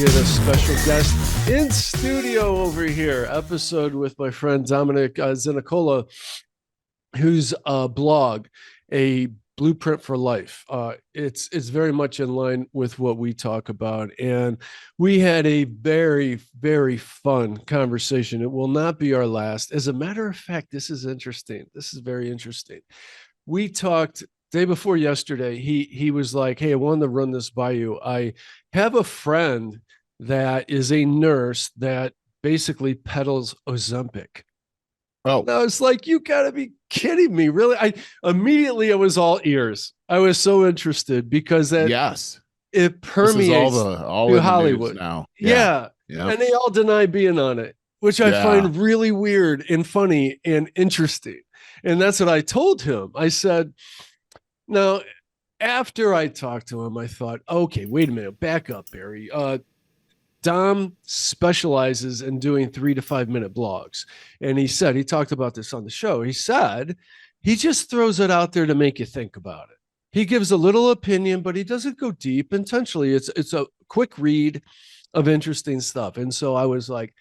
get a special guest in studio over here. Episode with my friend Dominic Zinicola, whose blog, A Blueprint for Life. It's very much in line with what we talk about. And we had a very, very fun conversation. It will not be our last. As a matter of fact, this is interesting. This is very interesting. We talked day before yesterday. He was like, hey, I wanted to run this by you. I have a friend that is a nurse that basically peddles Ozempic. Oh, And I was like, you gotta be kidding me. Really? I was all ears. I was so interested because yes. it This is permeates all through in the Hollywood news now. Yeah. Yeah. And they all deny being on it, which I find really weird and funny and interesting. And that's what I told him. I said, now, after I talked to him, I thought, okay, wait a minute, back up, Barry. Dom specializes in doing 3 to 5 minute blogs. And he talked about this on the show. He said, he just throws it out there to make you think about it. He gives a little opinion, but he doesn't go deep intentionally. It's a quick read of interesting stuff. And so I was like,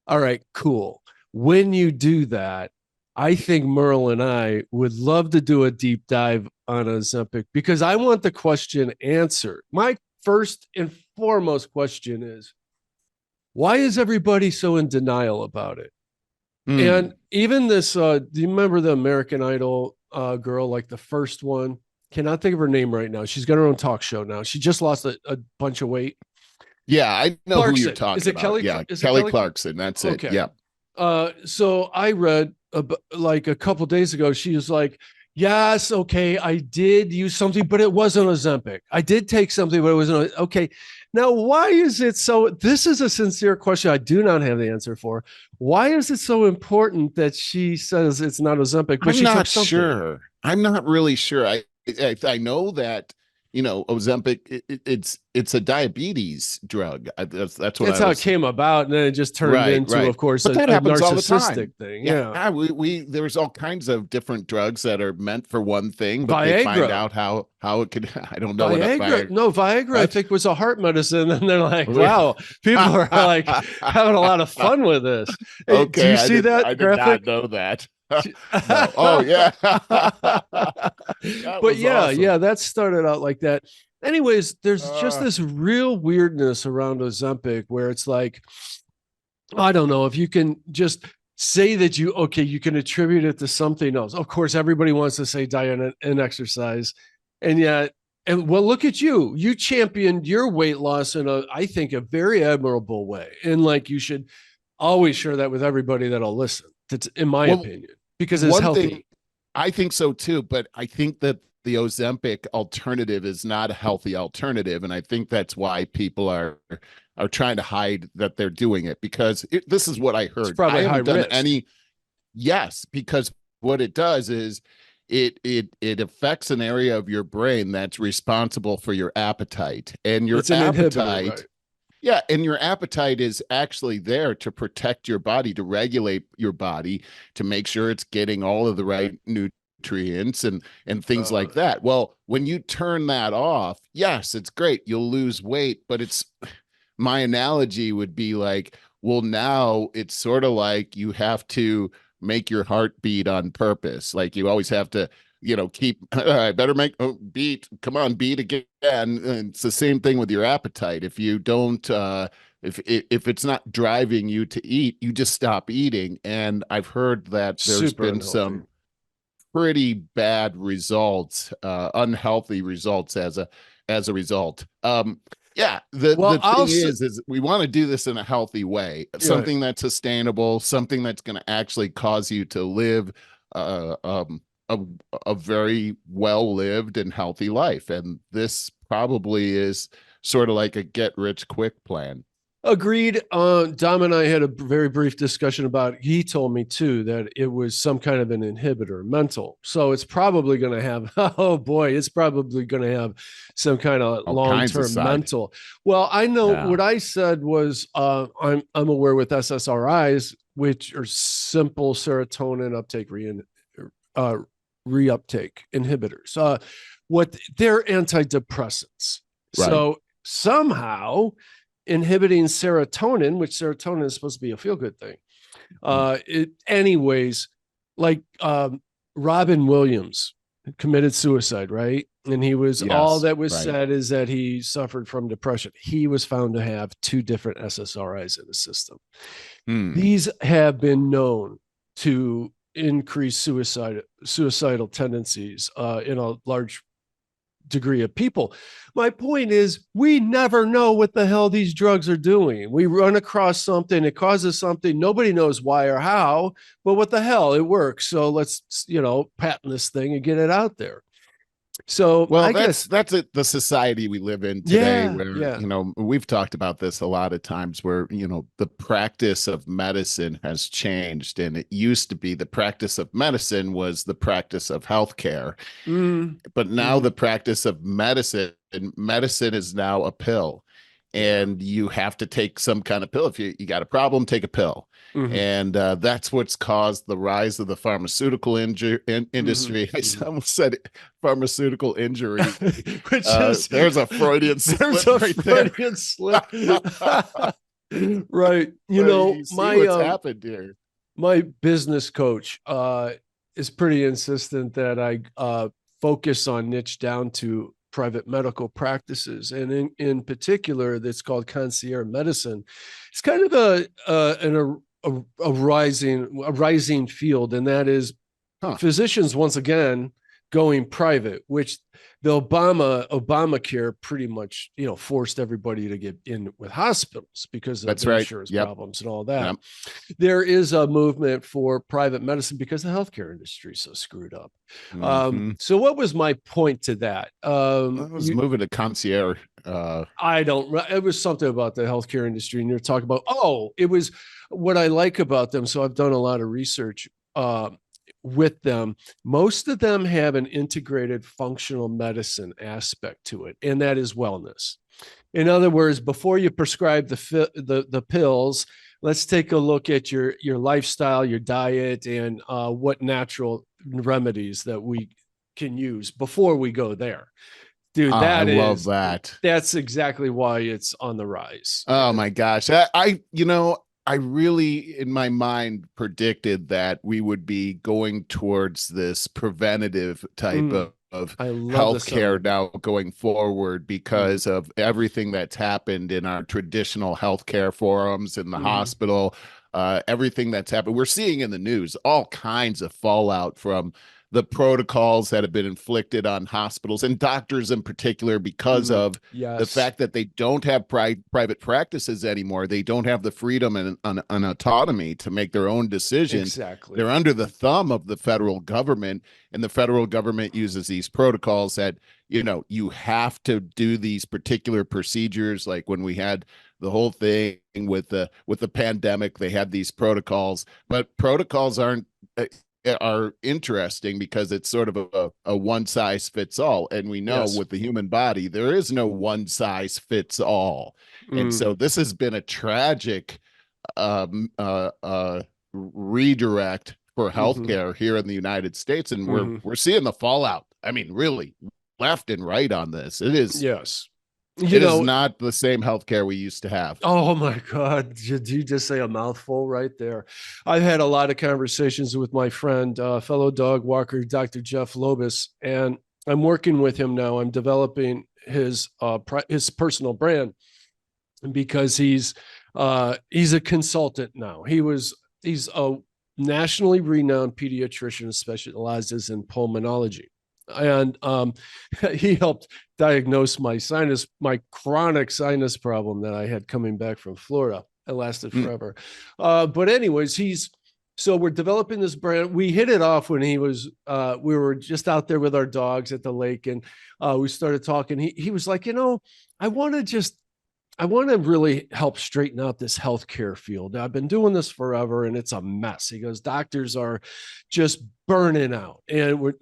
all right, cool. When you do that, I think Merle and I would love to do a deep dive on Ozempic because I want the question answered. My first and foremost question is, why is everybody so in denial about it? And even this, do you remember the American Idol girl, like the first one? Cannot think of her name right now. She's got her own talk show now. She just lost a bunch of weight. Yeah, I know Clarkson. who you're talking is it about. Kelly? Yeah, is Kelly it Kelly Clarkson. That's okay. it. Yeah. So I read like a couple days ago, she was like, yes, okay, I did use something, but it wasn't Ozempic. I did take something, but it wasn't. Okay. Now, why is it so? This is a sincere question I do not have the answer for. Why is it so important that she says it's not Ozempic, but I'm she not took something? sure. I'm not really sure. I know that, Ozempic, it's a diabetes drug. That's what How it came about, and then it just turned into, of course, but a that happens all the narcissistic time. thing. Yeah, there's all kinds of different drugs that are meant for one thing, but they find Viagra. out how it could. I don't know what Viagra. No, Viagra, I think, was a heart medicine. And they're like, Really? wow, people are like having a lot of fun with this. Hey, Okay, do you see that I did graphic? not know that. No. Oh, yeah. But yeah, awesome. that started out like that. Anyways, there's just this real weirdness around Ozempic where it's like, I don't know if you can just say that you can attribute it to something else. Of course, everybody wants to say diet and exercise. And yet, well, look at you. You championed your weight loss in I think, a very admirable way. And like, you should always share that with everybody that'll listen. That's in my opinion, because it's healthy. Thing, I think so too, but I think that the Ozempic alternative is not a healthy alternative, and I think that's why people are trying to hide that they're doing it, because this is what I heard. It's probably I haven't done risk. any. Yes, because what it does is it affects an area of your brain that's responsible for your appetite, and your appetite. Right? Yeah, and your appetite is actually there to protect your body, to regulate your body, to make sure it's getting all of the right nutrients and things like that. Well, when you turn that off, yes, it's great. You'll lose weight, but my analogy would be like, well, now it's sort of like you have to make your heart beat on purpose. Like you always have to, keep, I better beat, come on, beat again. And it's the same thing with your appetite. If you don't, if it's not driving you to eat, you just stop eating. And I've heard that there's been some pretty bad results, unhealthy results as a result. Yeah, the thing is we want to do this in a healthy way, something that's sustainable, something that's going to actually cause you to live a very well-lived and healthy life. And this probably is sort of like a get-rich-quick plan. Agreed. Dom and I had a very brief discussion about it. He told me too that it was some kind of an inhibitor, mental. So it's probably going to have, it's probably going to have some kind of long-term mental. Well, I know what I said was I'm aware with SSRIs, which are simple serotonin uptake reuptake inhibitors. What they're antidepressants. Right. So somehow inhibiting serotonin, which serotonin is supposed to be a feel-good thing. Anyways, like Robin Williams committed suicide, right? And he was, all that was said is that he suffered from depression. He was found to have 2 different SSRIs in the system. These have been known to increase suicidal tendencies in a large degree of people. My point is, we never know what the hell these drugs are doing. We run across something, it causes something, nobody knows why or how, but what the hell, it works. So let's, patent this thing and get it out there. So well, that's the society we live in today, where we've talked about this a lot of times, where the practice of medicine has changed, and it used to be the practice of medicine was the practice of healthcare, but now the practice of medicine is now a pill, and you have to take some kind of pill. If you got a problem, take a pill. And that's what's caused the rise of the pharmaceutical industry. I almost said pharmaceutical injury, which is there's a Freudian slip right there. Right. What's happened here. My business coach is pretty insistent that I focus on niche down to private medical practices, and in particular, that's called concierge medicine. It's kind of a rising field, and that is physicians once again going private, which the Obamacare pretty much forced everybody to get in with hospitals because of insurance problems and all that. There is a movement for private medicine because the healthcare industry is so screwed up. So what was my point to that? I was moving to concierge. It was something about the healthcare industry, and you're talking about, it was what I like about them. So I've done a lot of research with them. Most of them have an integrated functional medicine aspect to it, and that is wellness. In other words, before you prescribe the pills, let's take a look at your lifestyle, your diet, and what natural remedies that we can use before we go there. Dude, I love that. That's exactly why it's on the rise. Oh my gosh. I really, in my mind, predicted that we would be going towards this preventative type of healthcare now going forward because of everything that's happened in our traditional healthcare forums in the hospital, everything that's happened. We're seeing in the news all kinds of fallout from the protocols that have been inflicted on hospitals and doctors in particular because of the fact that they don't have private practices anymore. They don't have the freedom and autonomy to make their own decisions. Exactly. They're under the thumb of the federal government, and the federal government uses these protocols that, you have to do these particular procedures. Like when we had the whole thing with the pandemic, they had these protocols, but protocols are interesting because it's sort of a one size fits all. And we know with the human body, there is no one size fits all. And so this has been a tragic redirect for healthcare here in the United States. And we're seeing the fallout. I mean, really left and right on this. It is. Yes. It is not the same healthcare we used to have. Oh my God. Did you just say a mouthful right there? I've had a lot of conversations with my friend, fellow dog walker, Dr. Jeff Lobus, and I'm working with him now. I'm developing his personal brand because he's a consultant now. He's a nationally renowned pediatrician who specializes in pulmonology. And he helped diagnose my chronic sinus problem that I had coming back from Florida. It lasted forever. But anyways, so we're developing this brand. We hit it off when we were just out there with our dogs at the lake, and we started talking. He was like, I want to really help straighten out this healthcare field. I've been doing this forever and it's a mess. He goes, doctors are just burning out, and we're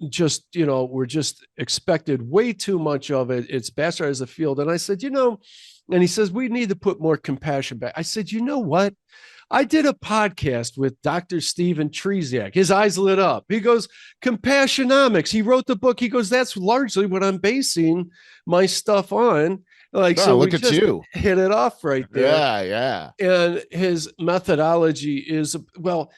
just expected way too much of it. It's bastardized the field. And I said, and he says, we need to put more compassion back. I said, you know what? I did a podcast with Dr. Steven Tresiak. His eyes lit up. He goes, Compassionomics. He wrote the book. He goes, that's largely what I'm basing my stuff on. Like, so look we at just you. hit it off right there. Yeah. And his methodology is, well,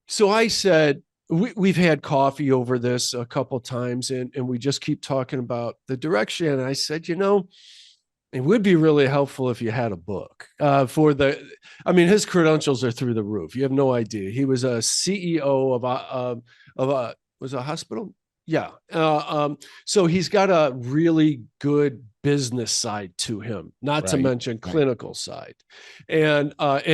so I said, we've had coffee over this a couple times, and we just keep talking about the direction. And I said, it would be really helpful if you had a book his credentials are through the roof. You have no idea. He was a CEO was a hospital. Yeah. So he's got a really good business side to him, not to mention clinical side. And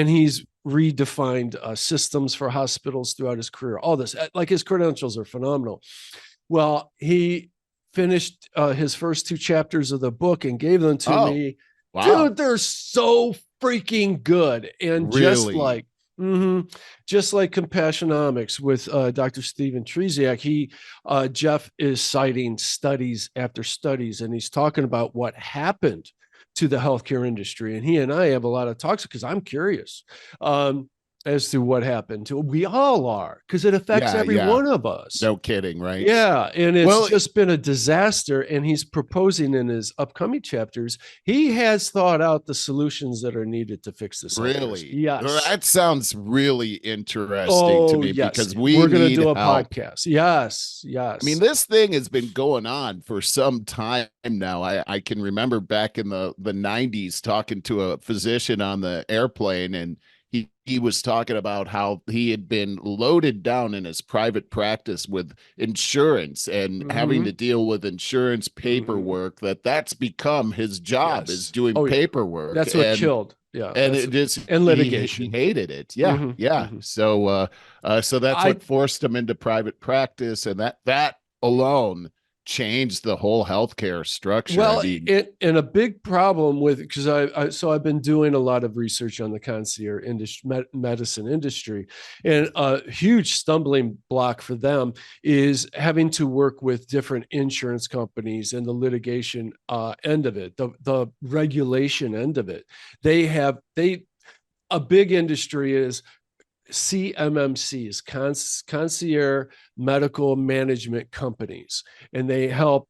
he's redefined systems for hospitals throughout his career. All this, like, his credentials are phenomenal. Well, he finished his first 2 chapters of the book and gave them to me. Wow. Dude, they're so freaking good. And really? Just like Compassionomics with Dr. Steven Tresiak, Jeff is citing studies after studies, and he's talking about what happened to the healthcare industry. And he and I have a lot of talks because I'm curious as to what happened to. We all are, because it affects every one of us. No kidding, right? Yeah, and it's just been a disaster. And he's proposing in his upcoming chapters, he has thought out the solutions that are needed to fix this. Really? Yes. That sounds really interesting to me, because we're going to do a podcast. Yes. I mean, this thing has been going on for some time now. I can remember back in the 90s talking to a physician on the airplane, and he was talking about how he had been loaded down in his private practice with insurance and having to deal with insurance paperwork. That's become his job, is doing paperwork. That's what killed. Yeah. And it is, and litigation. He hated it. Yeah. So that's what forced him into private practice, and that alone changed the whole healthcare structure. Well, and a big problem with, because I've been doing a lot of research on the concierge industry, medicine industry, and a huge stumbling block for them is having to work with different insurance companies and the litigation end of it, the regulation end of it. A big industry is CMMCs, concierge medical management companies, and they help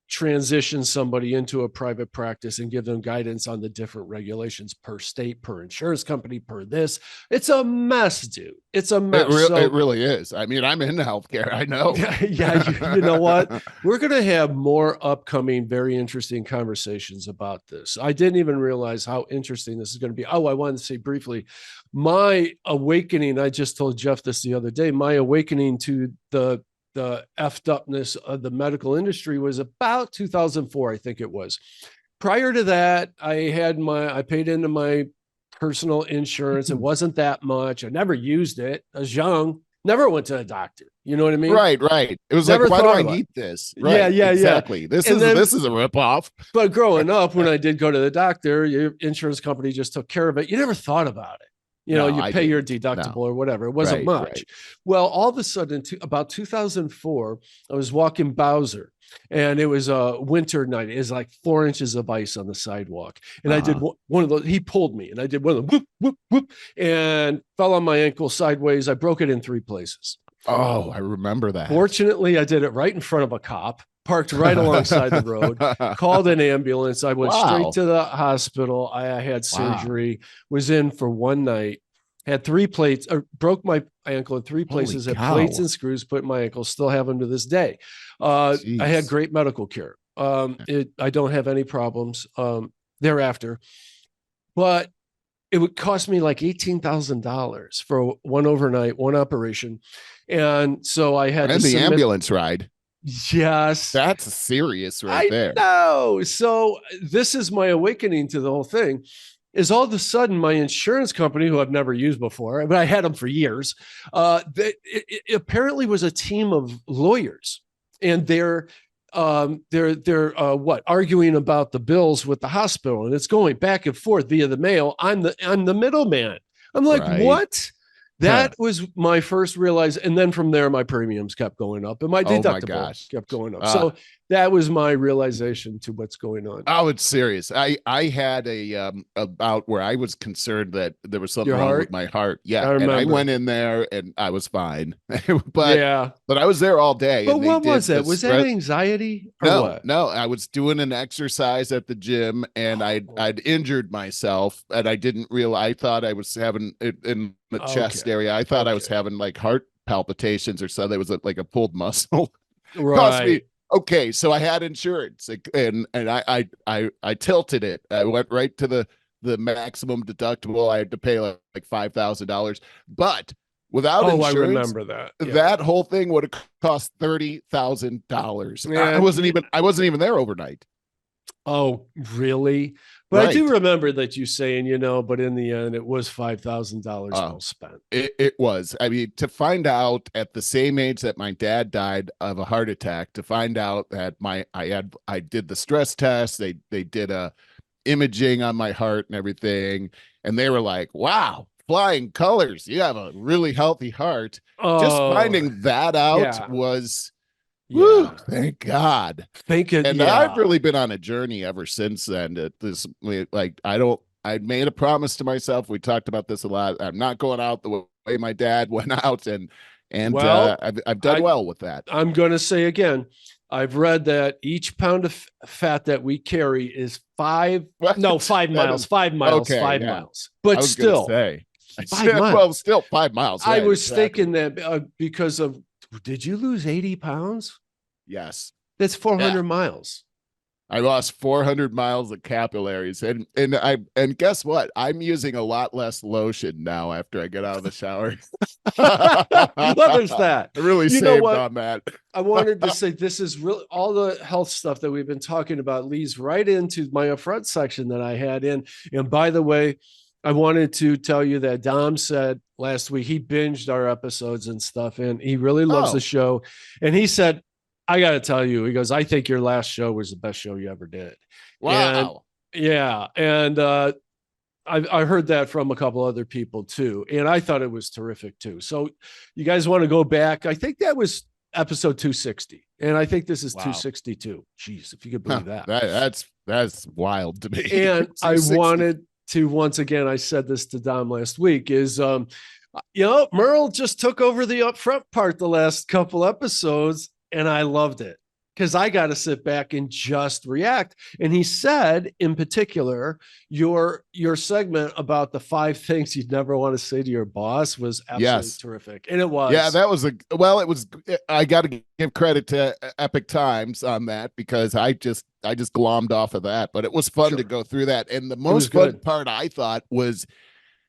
transition somebody into a private practice and give them guidance on the different regulations per state, per insurance company, per this. It's a mess, dude. It's a mess. It really is. I mean, I'm into healthcare. I know. You know what? We're going to have more upcoming, very interesting conversations about this. I didn't even realize how interesting this is going to be. Oh, I wanted to say briefly, my awakening, I just told Jeff this the other day, my awakening to the effed upness of the medical industry was about 2004, I think it was. Prior to that, I paid into my personal insurance. It wasn't that much. I never used it. I was young, never went to a doctor. You know what I mean? Right. It was never like, why do I need this? Right, yeah, exactly. This is a ripoff. But growing up, when I did go to the doctor, your insurance company just took care of it. You never thought about it. You pay your deductible or whatever. It wasn't much. Right. Well, all of a sudden, about 2004, I was walking Bowser, and it was a winter night. It was like 4 inches of ice on the sidewalk. And I did one of those. He pulled me, and I did one of them, whoop, whoop, whoop, and fell on my ankle sideways. I broke it in 3 places. Oh, I remember that. Fortunately, I did it right in front of a cop, parked right alongside the road, called an ambulance. I went straight to the hospital. I had surgery, was in for 1 night, had 3 plates, or broke my ankle in 3 places, had plates and screws put in my ankle, still have them to this day. I had great medical care. I don't have any problems thereafter, but it would cost me like $18,000 for 1 overnight, 1 operation. And so I had the ambulance ride. Yes. That's serious there. No. So this is my awakening to the whole thing, is all of a sudden my insurance company, who I've never used before, but I had them for years, it apparently was a team of lawyers, and they're arguing about the bills with the hospital, and it's going back and forth via the mail. I'm the middleman. I'm like, what? That was my first realize. And then from there, my premiums kept going up and my deductible kept going up. So that was my realization to what's going on. Oh, it's serious. I had a about where I was concerned that there was something wrong with my heart. Yeah, and I went in there and I was fine. but I was there all day. But and they what did was that? the Was that anxiety or what? No. I was doing an exercise at the gym and I'd injured myself and I didn't realize. I thought I was having it in the chest area. I thought I was having like heart palpitations or something. It was like a pulled muscle. Cost me. Okay, so I had insurance and I tilted it. I went right to the maximum deductible. I had to pay like $5,000, but without insurance, I remember that. Yeah. That whole thing would have cost $30,000. I wasn't even there overnight. Oh, really? But I do remember that you saying, but in the end, it was $5,000 well spent. It was. I mean, to find out at the same age that my dad died of a heart attack, to find out that I did the stress test, they did a imaging on my heart and everything, and they were like, "Wow, flying colors! You have a really healthy heart." Just finding that out was. Yeah. Woo, thank God. I've really been on a journey ever since then. I made a promise to myself. We talked about this a lot. I'm not going out the way my dad went out, and I've done well with that. I'm going to say again, I've read that each pound of fat that we carry is 5 miles. Okay, 5 miles. But still, 5 miles. Well, still 5 miles. I was thinking that because of. Did you lose 80 pounds? Yes. That's 400 miles. I lost 400 miles of capillaries. And guess what? I'm using a lot less lotion now after I get out of the shower. What is that? I really saved on that. I wanted to say this is really all the health stuff that we've been talking about leads right into my upfront section that I had in. And by the way, I wanted to tell you that Dom said last week he binged our episodes and stuff, and he really loves the show. And he said, I got to tell you, he goes, I think your last show was the best show you ever did. Wow. And I heard that from a couple other people too. And I thought it was terrific too. So you guys want to go back? I think that was episode 260. And I think this is 262. Jeez, if you could believe that. That's wild to me. And I wanted to, once again, I said this to Dom last week, is Merle just took over the upfront part the last couple episodes, and I loved it because I got to sit back and just react. And he said, in particular, your segment about the 5 things you'd never want to say to your boss was absolutely terrific. And it was. Yeah, that was I got to give credit to Epic Times on that because I just glommed off of that, but it was fun to go through that. And the most fun part I thought was,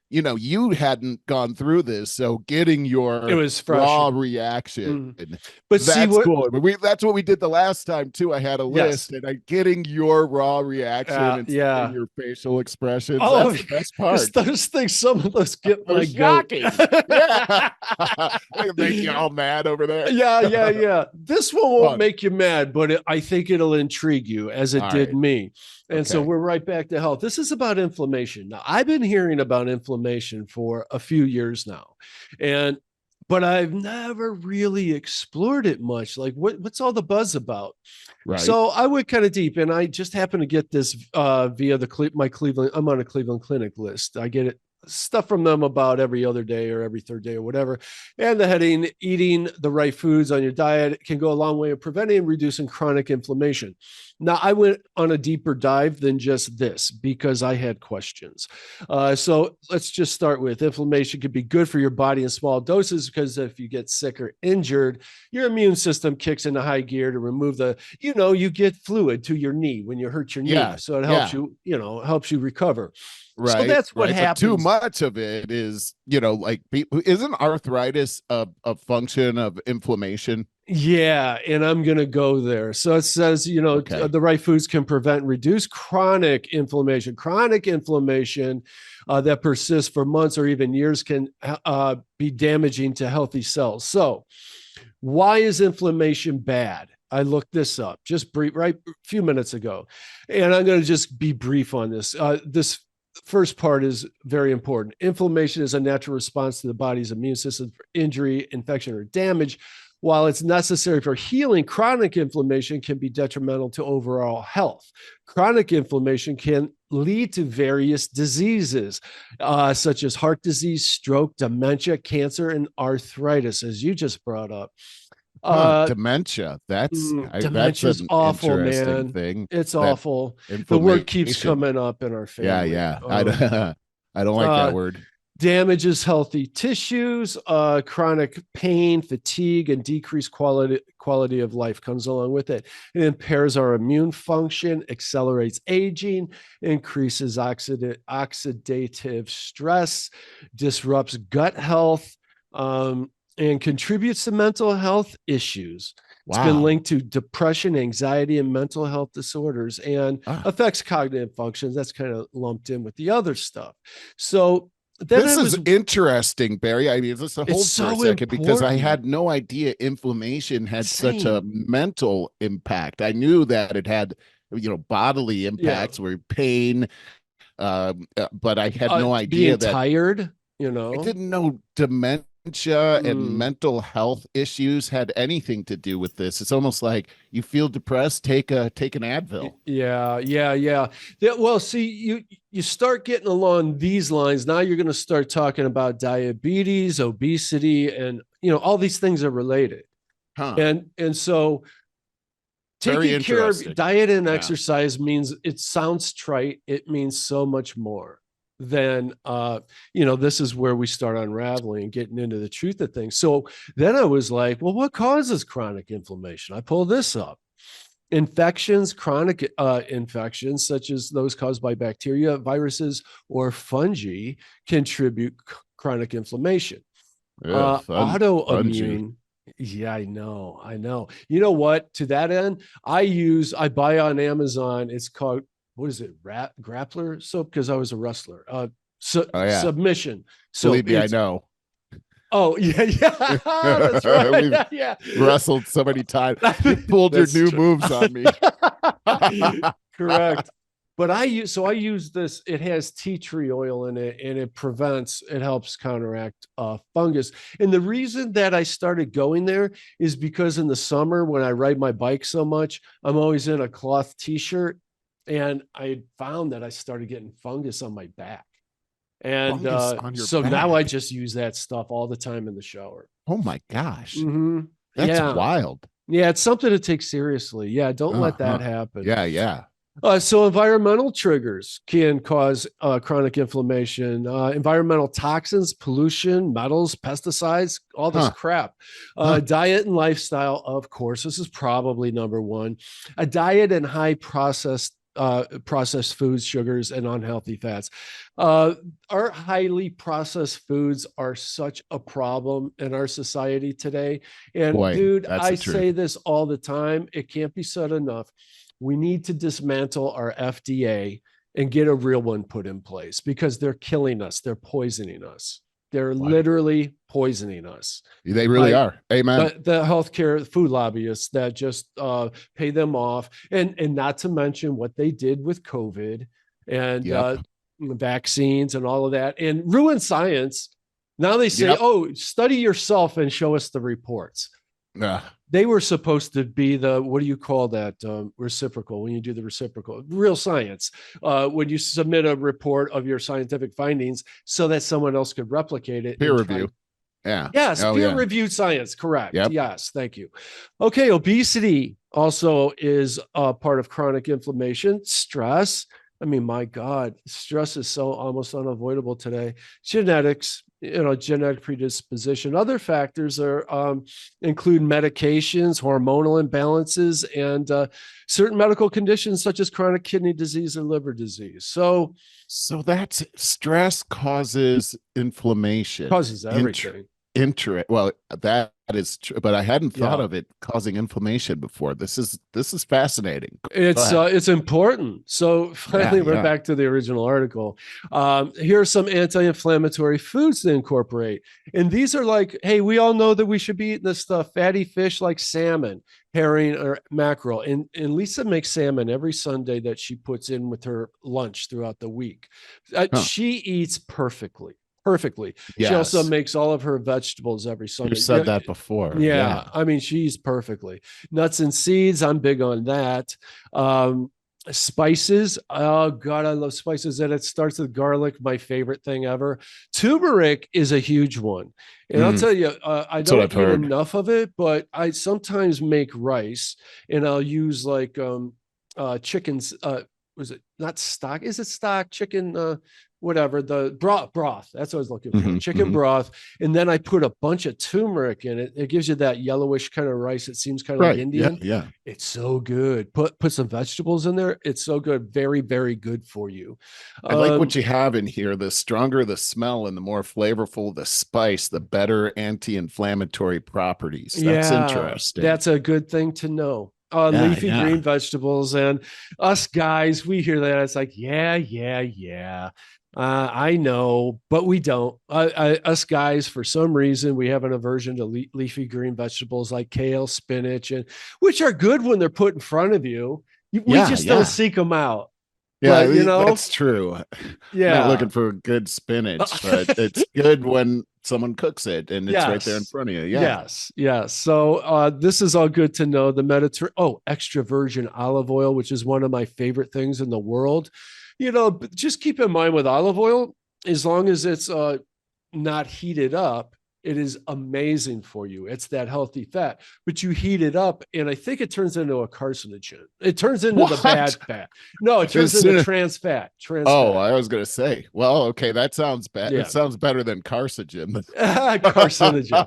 you hadn't gone through this, so getting your raw reaction. But that's cool. That's what we did the last time too. I had a list, and getting your raw reaction and your facial expressions. Oh, that's the best part. Those things, some of those get like shocking. Yeah, make you all mad over there. Yeah. This one won't make you mad, but I think it'll intrigue you as it did me. And so we're right back to health. This is about inflammation. Now, I've been hearing about inflammation for a few years now, but I've never really explored it much. Like what's all the buzz about? Right. So I went kind of deep, and I just happened to get this via my Cleveland. I'm on a Cleveland Clinic list. I get it. Stuff from them about every other day or every third day or whatever. And the heading, eating the right foods on your diet can go a long way of preventing and reducing chronic inflammation. Now, I went on a deeper dive than just this because I had questions. So let's just start with inflammation can be good for your body in small doses because if you get sick or injured, your immune system kicks into high gear to remove you get fluid to your knee when you hurt your knee. So it helps helps you recover. Right. So that's what happens. But too much of it is, isn't arthritis a function of inflammation? Yeah. And I'm going to go there. So it says, the right foods can prevent and reduce chronic inflammation. Chronic inflammation that persists for months or even years can be damaging to healthy cells. So why is inflammation bad? I looked this up just a few minutes ago, and I'm going to just be brief on this. This first part is very important. Inflammation is a natural response to the body's immune system for injury, infection, or damage. while it's necessary for healing, chronic inflammation can be detrimental to overall health. Chronic inflammation can lead to various diseases, such as heart disease, stroke, dementia, cancer, and arthritis, as you just brought up. Dementia. That's Dementia's an awful, interesting man. thing. It's awful. The word keeps Inflammation. coming up in our family. Yeah. I don't like that word. Damages healthy tissues, chronic pain, fatigue, and decreased quality of life comes along with it. It impairs our immune function, accelerates aging, increases oxidative stress, disrupts gut health, and contributes to mental health issues. It's been linked to depression, anxiety, and mental health disorders, and affects cognitive functions. That's kind of lumped in with the other stuff. So this is interesting, Barry. I mean, let's hold for a second, because I had no idea inflammation had such a mental impact. I knew that it had, bodily impacts, where pain, but I had no idea that tired. I didn't know dementia and mental health issues had anything to do with this. It's almost like you feel depressed, take an Advil. Yeah. Well, see, you start getting along these lines. Now you're going to start talking about diabetes, obesity, and all these things are related. And so taking care of diet and exercise means, it sounds trite, it means so much more than this is where we start unraveling and getting into the truth of things. So then I was like, well, what causes chronic inflammation? I pulled this up. Infections, chronic infections, such as those caused by bacteria, viruses, or fungi, contribute chronic inflammation. Autoimmune. Yeah, I know. You know what? To that end, I buy on Amazon. It's called, what is it? Grappler soap, because I was a wrestler. Submission. So believe me, I know. Oh yeah, that's right. Yeah. Wrestled so many times. You pulled your new moves on me. Correct. But I use this. It has tea tree oil in it, and it helps counteract fungus. And the reason that I started going there is because in the summer, when I ride my bike so much, I'm always in a cloth t-shirt, and I found that I started getting fungus on my back. And so back. Now I just use that stuff all the time in the shower. Oh my gosh. That's wild. Yeah, it's something to take seriously. Yeah, don't let that happen. Yeah. So environmental triggers can cause chronic inflammation. Environmental toxins, pollution, metals, pesticides, all this crap. Diet and lifestyle, of course, this is probably number one. A diet and high processed foods, sugars, and unhealthy fats. Our highly processed foods are such a problem in our society today. And dude, I say this all the time. It can't be said enough. We need to dismantle our FDA and get a real one put in place, because they're killing us. They're poisoning us. They're literally poisoning us. They really are. Amen. The healthcare food lobbyists that just pay them off, and not to mention what they did with COVID and vaccines and all of that, and ruin science. Now they say, oh, study yourself and show us the reports. They were supposed to be the, what do you call that? Reciprocal, when you do the reciprocal, real science, when you submit a report of your scientific findings so that someone else could replicate it. Peer review. Yes, peer-reviewed science, correct. Yes, thank you. Okay, obesity also is a part of chronic inflammation. Stress. I mean, my God, stress is so almost unavoidable today. Genetics, genetic predisposition. Other factors include medications, hormonal imbalances, and certain medical conditions such as chronic kidney disease and liver disease. So that's stress causes inflammation. Causes everything. Well, that is true, but I hadn't thought of it causing inflammation before. This is fascinating. It's important. So finally, we're back to the original article. Here are some anti-inflammatory foods to incorporate, and these are like, hey, we all know that we should be eating this stuff: fatty fish like salmon, herring, or mackerel. And Lisa makes salmon every Sunday that she puts in with her lunch throughout the week. She eats perfectly. perfectly. She also Yes. makes all of her vegetables every You've Sunday. said that before. Yeah, Yeah. I mean, she's perfectly. Nuts and seeds, I'm big on that. Um, Spices, oh God, I love spices. And it starts with garlic, my favorite thing ever. Turmeric is a huge one. And I'll tell you, I That's what don't I've eat heard. enough of it, but I sometimes make rice and I'll use like chickens. Was it not stock? Is it stock? Chicken, whatever, the broth. That's what I was looking for. Chicken broth. And then I put a bunch of turmeric in it. It gives you that yellowish kind of rice. It seems kind of like Right. Yeah. Indian. Yeah. It's so good. Put some vegetables in there. It's so good. Very, very good for you. I like what you have in here. The stronger the smell and the more flavorful the spice, the better anti-inflammatory properties. That's Yeah, interesting. that's a good thing to know. Yeah. Leafy Yeah. green vegetables, and us guys, we hear that. It's like, yeah, yeah, yeah. I know, but we don't. Us guys, for some reason, we have an aversion to leafy green vegetables like kale, spinach, and which are good when they're put in front of you. We Yeah. just don't Yeah. seek them out. But Yeah, that's true. Not yeah. looking for good spinach, but it's good when someone cooks it and it's right there in Yes. front of you. Yeah. Yes. Yes. So this is all good to know. The Mediterranean, extra virgin olive oil, which is one of my favorite things in the world. Just keep in mind with olive oil, as long as it's not heated up, it is amazing for you. It's that healthy fat, but you heat it up, and I think it turns into a carcinogen. It turns into the bad What? fat. No, it turns As into soon as, trans fat. Trans oh, fat. I was gonna say, well, okay, that sounds bad. It Yeah. sounds better than carcinogen. Carcinogen.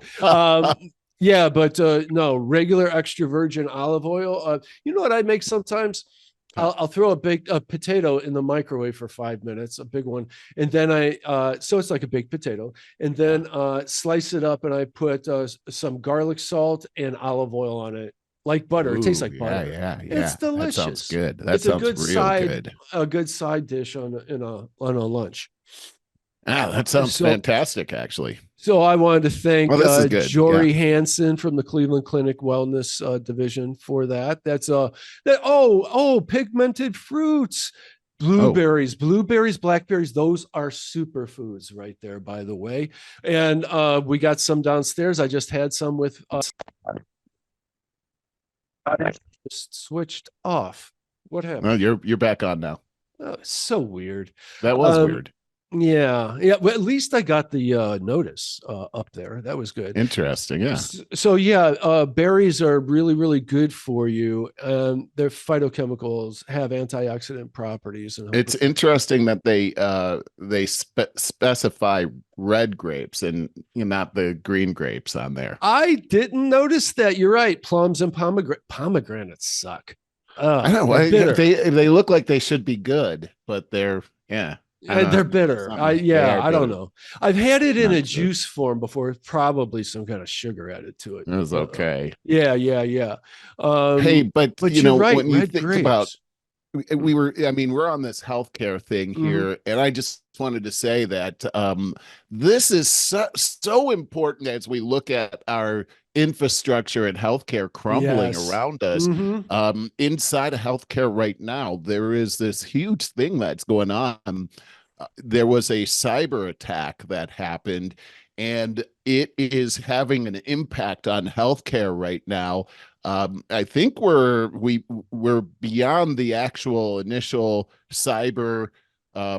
Yeah, but no, regular extra virgin olive oil. You know what I make sometimes? I'll throw a big potato in the microwave for 5 minutes, a big one, and then so it's like a big potato, and then slice it up, and I put some garlic salt and olive oil on it, like butter. It tastes Ooh, like yeah, butter. yeah, It's yeah. That sounds delicious. good. That It's a sounds good real side, good. dish on a lunch. Ah, that sounds So fantastic, actually. so I wanted to thank Well, this is good. Yeah. Jory Hansen from the Cleveland Clinic Wellness Division for that. That's pigmented fruits, Oh, blueberries, blackberries. Those are superfoods right there, by the way. And we got some downstairs. I just had some with just switched off. What well, happened? you're back on now. Oh, so weird. That was Um, weird. yeah, yeah. Well, at least I got the notice up there. That was good. Interesting. Yeah. So yeah, berries are really, really good for you. Their phytochemicals have antioxidant properties and help It's with. interesting that they specify red grapes and not the green grapes on there. I didn't notice that. You're right. Plums and pomegranates suck. I don't They're know. bitter. They look like they should be good, but they're yeah. I don't And they're know. bitter. They are I don't bitter. know. I've had it in Not a good. juice form before. Probably some kind of sugar added to it. It was okay. Yeah, yeah, yeah. Hey, but But you're right. when you Red think about grapes. I mean, we're on this healthcare thing Mhm. here, and I just wanted to say that this is so important as we look at our infrastructure and healthcare crumbling Yes. around us. Hmm. Inside of healthcare right now, there is this huge thing that's going on. There was a cyber attack that happened, and it is having an impact on healthcare right now. I think we're beyond the actual initial cyber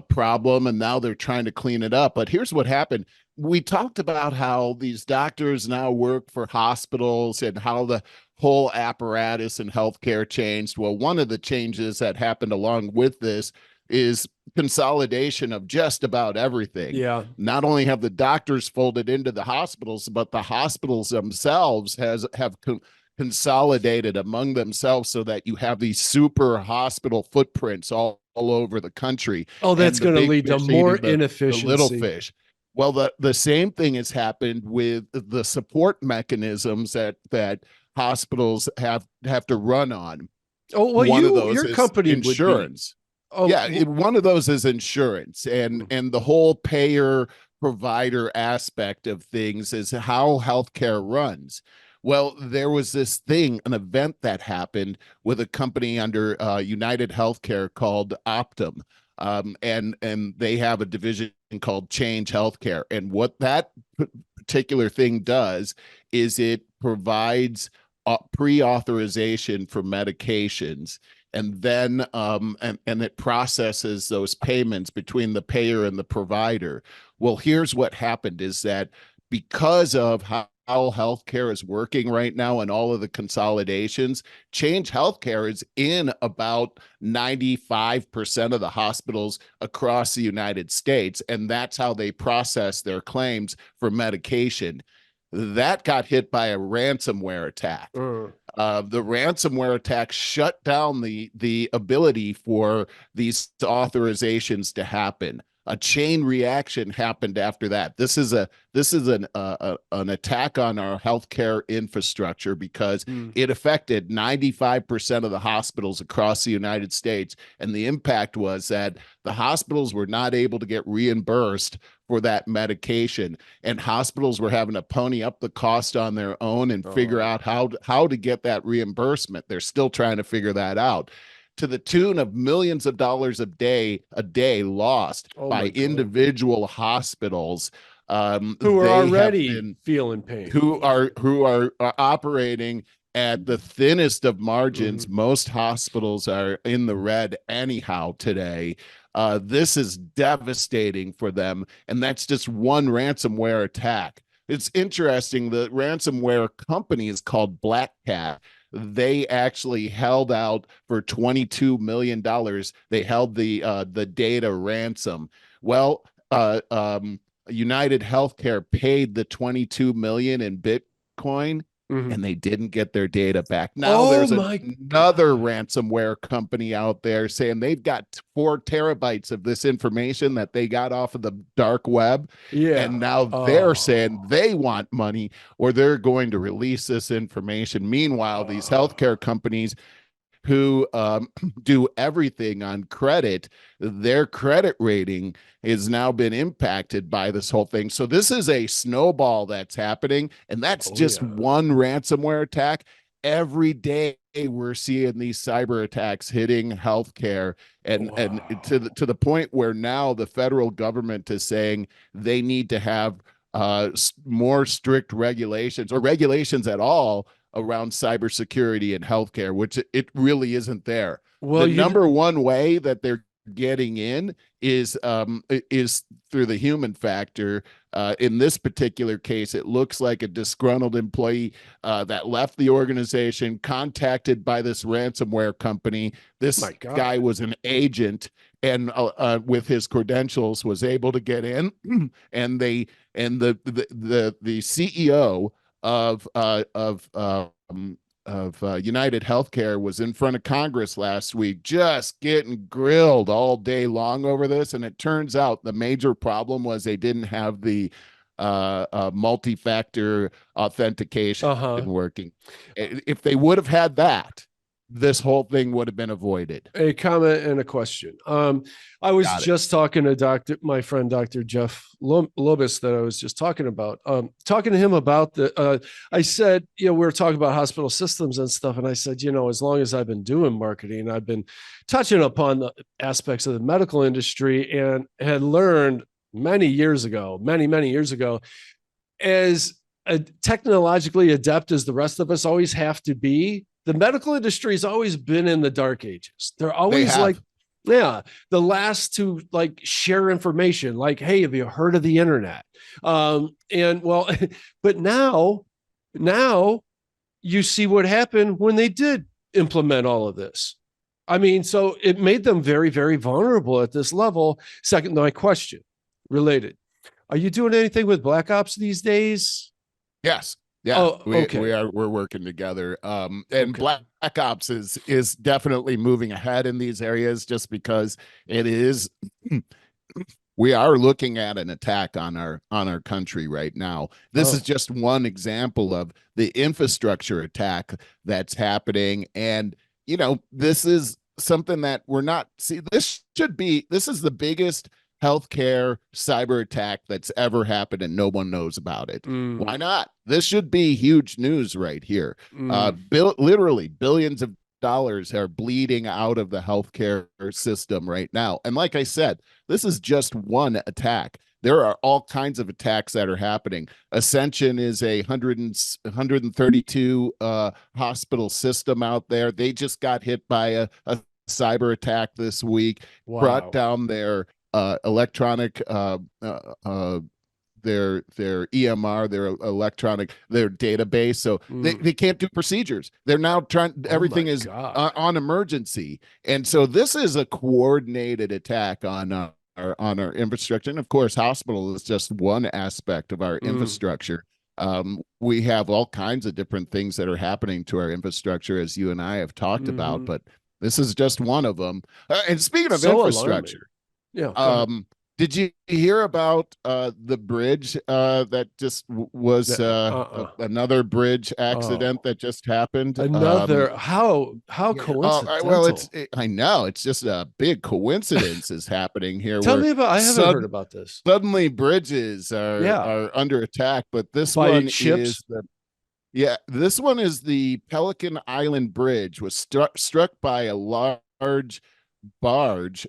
problem, and now they're trying to clean it up. But here's what happened. We talked about how these doctors now work for hospitals and how the whole apparatus in healthcare changed. Well, one of the changes that happened along with this is consolidation of just about everything. Yeah. Not only have the doctors folded into the hospitals, but the hospitals themselves have consolidated among themselves so that you have these super hospital footprints all over the country, Oh, and that's the going to big lead to fish more eating the little inefficiency. fish. Well, the same thing has happened with the support mechanisms that hospitals have to run on. Oh, well, One of those your is company would be. insurance. Oh, Yeah, one of those is insurance, and the whole payer provider aspect of things is how healthcare runs. Well, there was this thing, an event that happened with a company under United Healthcare called Optum. and they have a division called Change Healthcare. And what that particular thing does is it provides pre-authorization for medications, and then and it processes those payments between the payer and the provider. Well, here's what happened is that because of how healthcare is working right now and all of the consolidations, Change Healthcare is in about 95% of the hospitals across the United States, and that's how they process their claims for medication. That got hit by a ransomware attack. The ransomware attack shut down the ability for these authorizations to happen. A chain reaction happened after that. This is an attack on our healthcare infrastructure because it affected 95% of the hospitals across the United States. And the impact was that the hospitals were not able to get reimbursed for that medication, and hospitals were having to pony up the cost on their own and figure out how to get that reimbursement. They're still trying to figure that out, to the tune of millions of dollars a day lost by individual hospitals who are already feeling pain, who are operating at the thinnest of margins. Most hospitals are in the red anyhow today. This is devastating for them, and that's just one ransomware attack. It's interesting. The ransomware company is called Black Cat. They actually held out for $22 million. They held the data ransom. Well, United Healthcare paid the $22 million in Bitcoin, and they didn't get their data back. Now there's another ransomware company out there saying they've got 4 terabytes of this information that they got off of the dark web. And now they're saying they want money or they're going to release this information. Meanwhile, these healthcare companies who do everything on credit, their credit rating has now been impacted by this whole thing. So this is a snowball that's happening, and that's just one ransomware attack. Every day we're seeing these cyber attacks hitting healthcare, and to the point where now the federal government is saying they need to have more strict regulations or regulations at all around cybersecurity and healthcare, which it really isn't there. Well, the number one way that they're getting in is through the human factor. In this particular case, it looks like a disgruntled employee that left the organization, contacted by this ransomware company. This guy was an agent, and with his credentials was able to get in, and the CEO of United Healthcare was in front of Congress last week, just getting grilled all day long over this. And it turns out the major problem was they didn't have the multi-factor authentication working. If they would have had that, this whole thing would have been avoided. A comment and a question. I was just talking to my friend, Dr. Jeff Lobis, that I was just talking about, talking to him about I said, we were talking about hospital systems and stuff. And I said, as long as I've been doing marketing, I've been touching upon the aspects of the medical industry, and had learned many years ago, as technologically adept as the rest of us always have to be, the medical industry has always been in the dark ages. They're always the last to share information. Like, hey, have you heard of the internet? But now you see what happened when they did implement all of this. I mean, so it made them very, very vulnerable at this level. Second, my question related: are you doing anything with Black Ops these days? Yes. Yeah, we're working together. Black Ops is definitely moving ahead in these areas, just because it is. We are looking at an attack on our country right now. This is just one example of the infrastructure attack that's happening, and this is something that we're not. See, this is the biggest healthcare cyber attack that's ever happened, and no one knows about it. Why not? This should be huge news right here. Literally billions of dollars are bleeding out of the healthcare system right now. And like I said, this is just one attack. There are all kinds of attacks that are happening. Ascension is a 132 hospital system out there. They just got hit by a cyber attack this week. Wow. Brought down their electronic their EMR, their database. So they can't do procedures. They're now everything is on emergency. And so this is a coordinated attack on our infrastructure. And of course, hospital is just one aspect of our infrastructure. We have all kinds of different things that are happening to our infrastructure, as you and I have talked about, but this is just one of them. And speaking of infrastructure, did you hear about the bridge that just was another bridge accident that just happened? Another how coincidental? Well, I know it's just a big coincidence is happening here. Tell me about. I haven't heard about this. Suddenly, bridges are under attack, but this one is this one is the Pelican Island Bridge was struck by a large barge,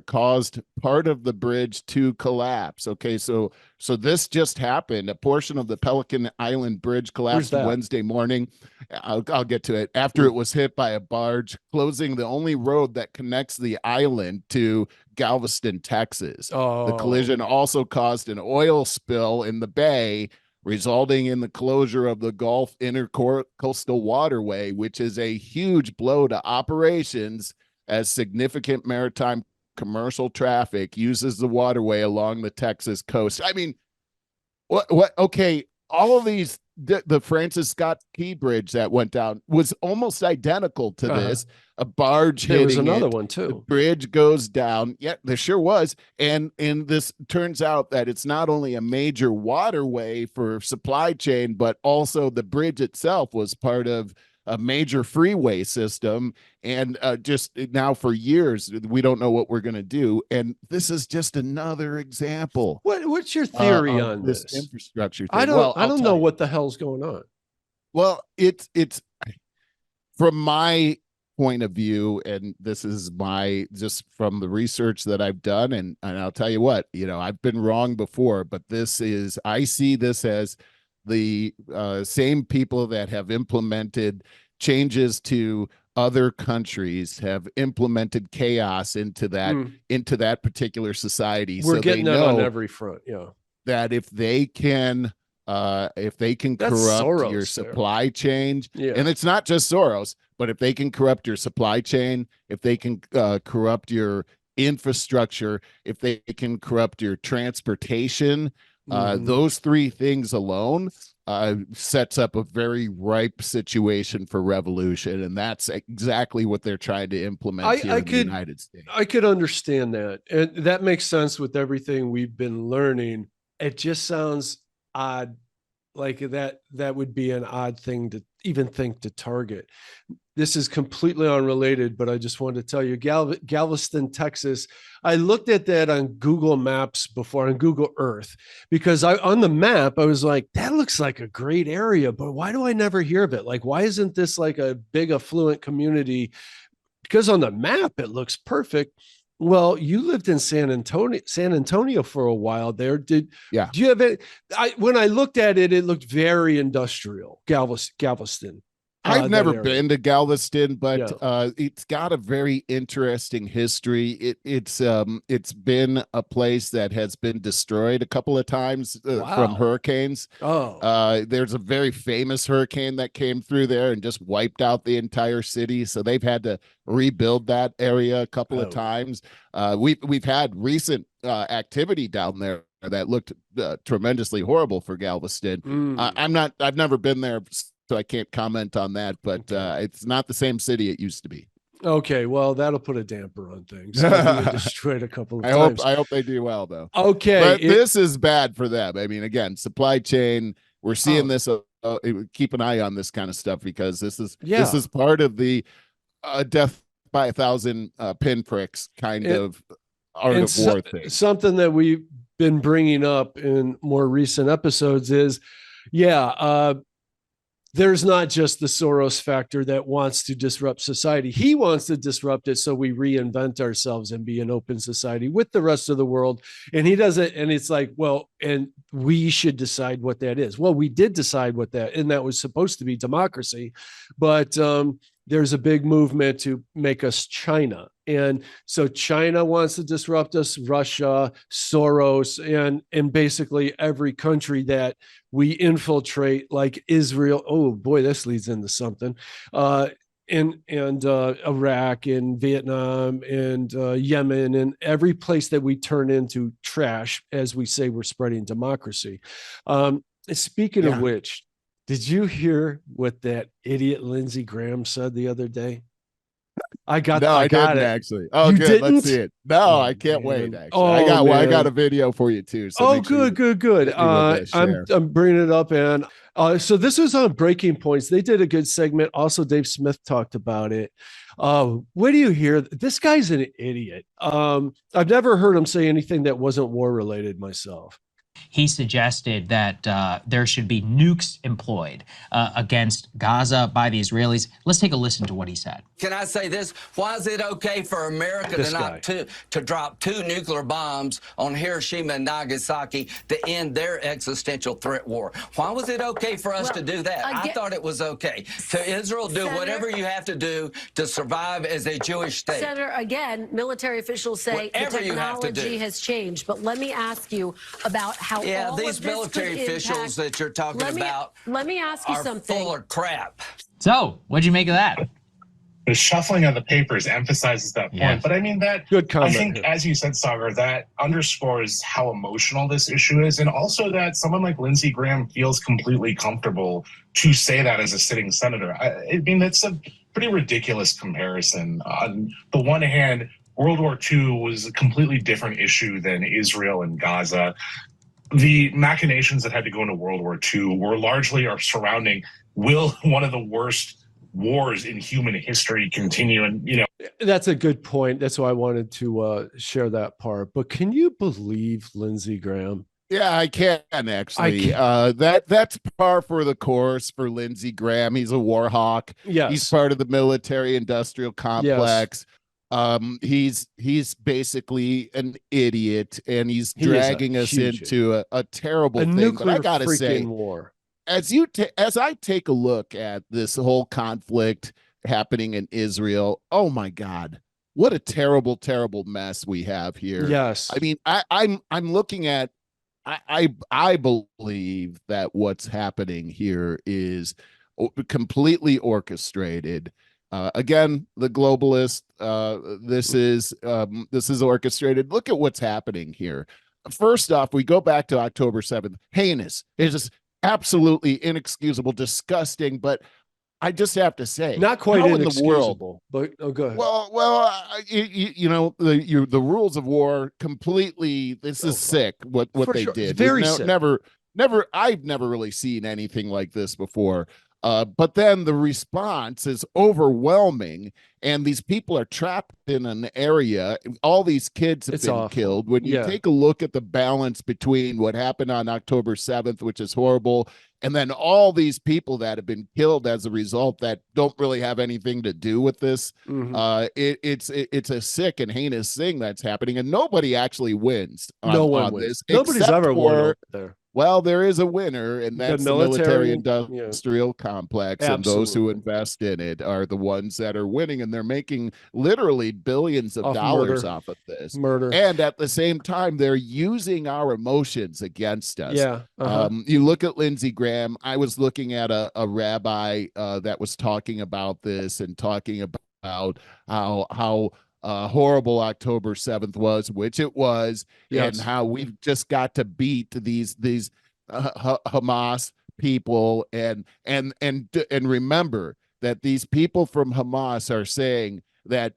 caused part of the bridge to collapse. Okay, so this just happened. A portion of the Pelican Island Bridge collapsed Wednesday morning. I'll get to it. After it was hit by a barge, closing the only road that connects the island to Galveston, Texas. The collision also caused an oil spill in the bay, resulting in the closure of the Gulf Intercoastal Waterway, which is a huge blow to operations, as significant maritime commercial traffic uses the waterway along the Texas coast. I mean, what? Okay, all of these, the Francis Scott Key Bridge that went down was almost identical to this. A barge hitting. There was another one too. The bridge goes down. Yeah, there sure was. And this turns out that it's not only a major waterway for supply chain, but also the bridge itself was part of a major freeway system. And just now for years, we don't know what we're going to do. And this is just another example. What's your theory on this infrastructure thing? I don't know what the hell's going on. Well, it's from my point of view, and this is just from the research that I've done, and I'll tell you what, I've been wrong before, but I see this as the same people that have implemented changes to other countries have implemented chaos into that particular society. We're getting that on every front. That if they can corrupt Soros your supply chain, and it's not just Soros, but if they can corrupt your supply chain, if they can corrupt your infrastructure, if they can corrupt your transportation, those three things alone sets up a very ripe situation for revolution, and that's exactly what they're trying to implement here in the United States. I could understand that, and that makes sense with everything we've been learning. It just sounds odd, like that would be an odd thing to even think to target. This is completely unrelated, but I just wanted to tell you, Galveston, Texas. I looked at that on Google Maps before, on Google Earth, because on the map, I was like, that looks like a great area, but why do I never hear of it? Like, why isn't this like a big affluent community? Because on the map, it looks perfect. Well, you lived in San Antonio for a while there. Do you have it? When I looked at it, it looked very industrial, Galveston. I've never been to Galveston, but it's got a very interesting history. It's been a place that has been destroyed a couple of times from hurricanes. There's a very famous hurricane that came through there and just wiped out the entire city. So they've had to rebuild that area a couple of times. We've had recent activity down there that looked tremendously horrible for Galveston. I've never been there, so I can't comment on that, but it's not the same city it used to be. Okay, well, that'll put a damper on things. Destroyed a couple of times. I hope they do well, though. Okay, but this is bad for them. I mean, again, supply chain. We're seeing this. Keep an eye on this kind of stuff, because this is part of the death by 1,000 pinpricks kind of art of war thing. Something that we've been bringing up in more recent episodes is, there's not just the Soros factor that wants to disrupt society. He wants to disrupt it so we reinvent ourselves and be an open society with the rest of the world. And he doesn't. And it's like, well, and we should decide what that is. Well, we did decide what that, and that was supposed to be democracy. But there's a big movement to make us China. And so China wants to disrupt us, Russia, Soros, and basically every country that we infiltrate, like Israel. Oh boy, this leads into something. And Iraq and Vietnam and Yemen and every place that we turn into trash as we say we're spreading democracy. Speaking of which, did you hear what that idiot Lindsey Graham said the other day? I didn't actually. Oh, you good. Didn't? Let's see it. No, I can't wait. Actually, I got a video for you too. So good. I'm bringing it up, and so this was on Breaking Points. They did a good segment. Also, Dave Smith talked about it. What do you hear? This guy's an idiot. I've never heard him say anything that wasn't war related myself. He suggested that there should be nukes employed against Gaza by the Israelis. Let's take a listen to what he said. Can I say this? Why is it okay for America to drop 2 nuclear bombs on Hiroshima and Nagasaki to end their existential threat war? Why was it okay for us to do that? I thought it was okay. To Israel, do whatever you have to do to survive as a Jewish state. Senator, again, military officials say the technology has changed. But let me ask you about how all these of this military officials that you're talking about let me ask you something. Full of crap. So, what'd you make of that? The shuffling of the papers emphasizes that point. But I mean, that good comment. I think, as you said, Sagar, that underscores how emotional this issue is, and also that someone like Lindsey Graham feels completely comfortable to say that as a sitting senator. I mean, that's a pretty ridiculous comparison. On the one hand, World War II was a completely different issue than Israel and Gaza. The machinations that had to go into World War II were largely surrounding, will one of the worst wars in human history continue? And, that's a good point. That's why I wanted to share that part. But can you believe Lindsey Graham? Yeah, I can actually. That's par for the course for Lindsey Graham. He's a war hawk. Yes. He's part of the military-industrial complex. Yes. He's basically an idiot, and he's dragging us into a terrible thing. But I gotta say, war. As I take a look at this whole conflict happening in Israel, oh my God, what a terrible, terrible mess we have here. Yes, I mean, I'm looking at. I believe that what's happening here is completely orchestrated. Again, the globalist. This is orchestrated. Look at what's happening here. First off, we go back to October 7th. Heinous. It's just absolutely inexcusable, disgusting. But I just have to say, not quite inexcusable. But go ahead. Well, the rules of war completely. This is sick. What they did. Very sick. I've never really seen anything like this before. But then the response is overwhelming, and these people are trapped in an area. All these kids have been killed. When you take a look at the balance between what happened on October 7th, which is horrible, and then all these people that have been killed as a result that don't really have anything to do with this, it's a sick and heinous thing that's happening, and nobody actually wins. No one wins. Nobody's ever won there. Well, there is a winner, and that's the military-industrial complex, and those who invest in it are the ones that are winning, and they're making literally billions of dollars off of this. And at the same time, they're using our emotions against us. You look at Lindsey Graham. I was looking at a rabbi that was talking about this and talking about how horrible October 7th was, which it was, and how we've just got to beat these Hamas people, and remember that these people from Hamas are saying that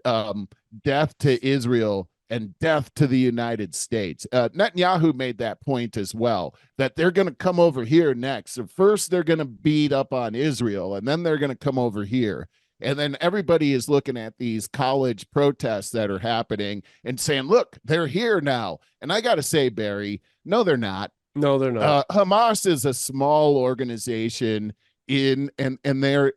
death to Israel and death to the United States. Netanyahu made that point as well, that they're going to come over here next. So first they're going to beat up on Israel, and then they're going to come over here. And then everybody is looking at these college protests that are happening and saying, look, they're here now. And I got to say, Barry, no, they're not. No, they're not. Hamas is a small organization and they're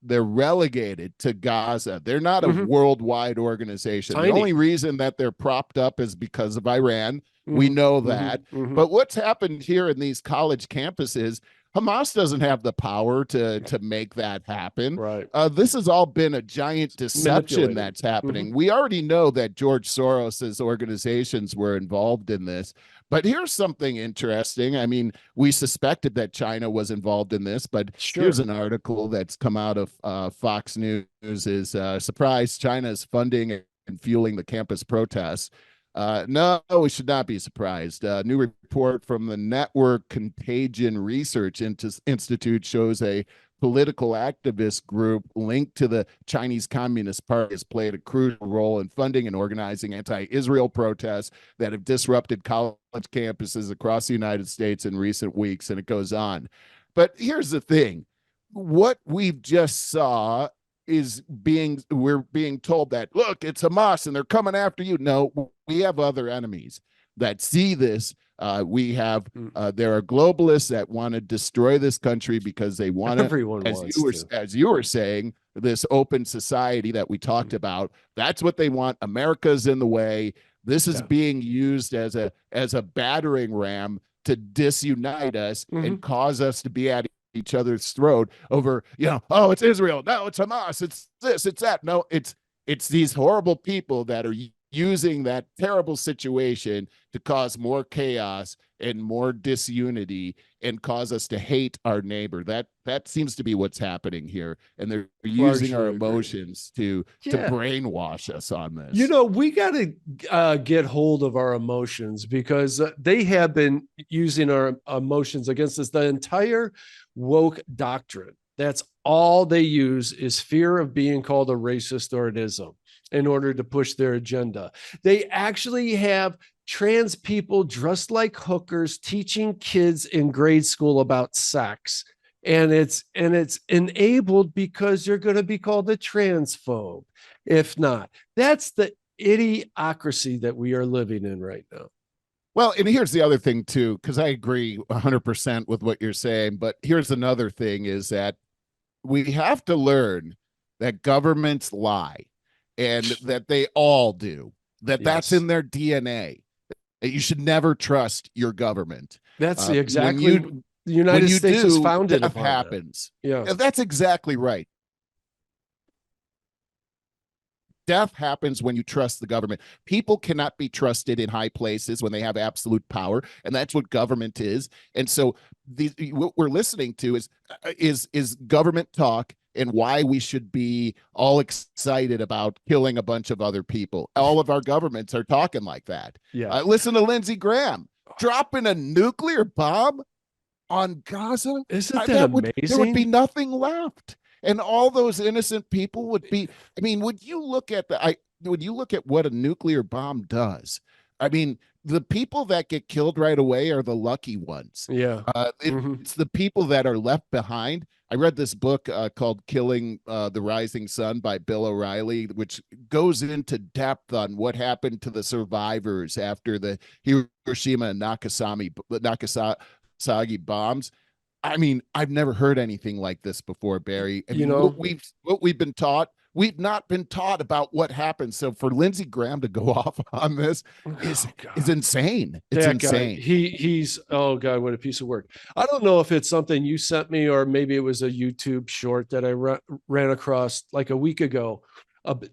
relegated to Gaza. They're not a worldwide organization. Tiny. The only reason that they're propped up is because of Iran. We know that. But what's happened here in these college campuses, Hamas doesn't have the power to make that happen. Right. This has all been a giant deception that's happening. We already know that George Soros's organizations were involved in this. But here's something interesting. I mean, we suspected that China was involved in this, but here's an article that's come out of Fox News is surprise China is funding and fueling the campus protests. No, we should not be surprised. A new report from the Network Contagion Research Institute shows a political activist group linked to the Chinese Communist Party has played a crucial role in funding and organizing anti-Israel protests that have disrupted college campuses across the United States in recent weeks, and it goes on. But here's the thing. What we've just saw is we're being told that, look, it's Hamas and they're coming after you. No, we have other enemies that see this. We have there are globalists that want to destroy this country because they want to, as you were saying, this open society that we talked about. That's what they want. America's in the way. This is being used as a battering ram to disunite us and cause us to be at each other's throat over, oh, it's Israel. No, it's Hamas. It's this, it's that. No, it's these horrible people that are using that terrible situation to cause more chaos and more disunity and cause us to hate our neighbor. That seems to be what's happening here. And they're using our emotions to brainwash us on this. We got to get hold of our emotions because they have been using our emotions against us. The entire woke doctrine, that's all they use is fear of being called a racist or an ism in order to push their agenda. They actually have trans people dressed like hookers teaching kids in grade school about sex. And it's enabled because you're going to be called a transphobe. If not, that's the idiocracy that we are living in right now. Well, and here's the other thing too, because I agree 100% with what you're saying. But here's another thing is that we have to learn that governments lie. And that they all do, that's in their DNA. You should never trust your government. That's exactly the United States is founded upon. Happens. Yeah, that's exactly right. Death happens when you trust the government. People cannot be trusted in high places when they have absolute power, and that's what government is. And so what we're listening to is government talk and why we should be all excited about killing a bunch of other people. All of our governments are talking like that. Yeah. Listen to Lindsey Graham dropping a nuclear bomb on Gaza. Isn't that amazing? There would be nothing left. And all those innocent people would be, would you look at what a nuclear bomb does? The people that get killed right away are the lucky ones. Yeah. It's the people that are left behind. I read this book called Killing the Rising Sun by Bill O'Reilly, which goes into depth on what happened to the survivors after the Hiroshima and Nagasaki bombs. I've never heard anything like this before, Barry. What we've been taught, we've not been taught about what happened. So for Lindsey Graham to go off on this is insane. It's insane. He's oh God, what a piece of work. I don't know if it's something you sent me or maybe it was a YouTube short that I ran across like a week ago,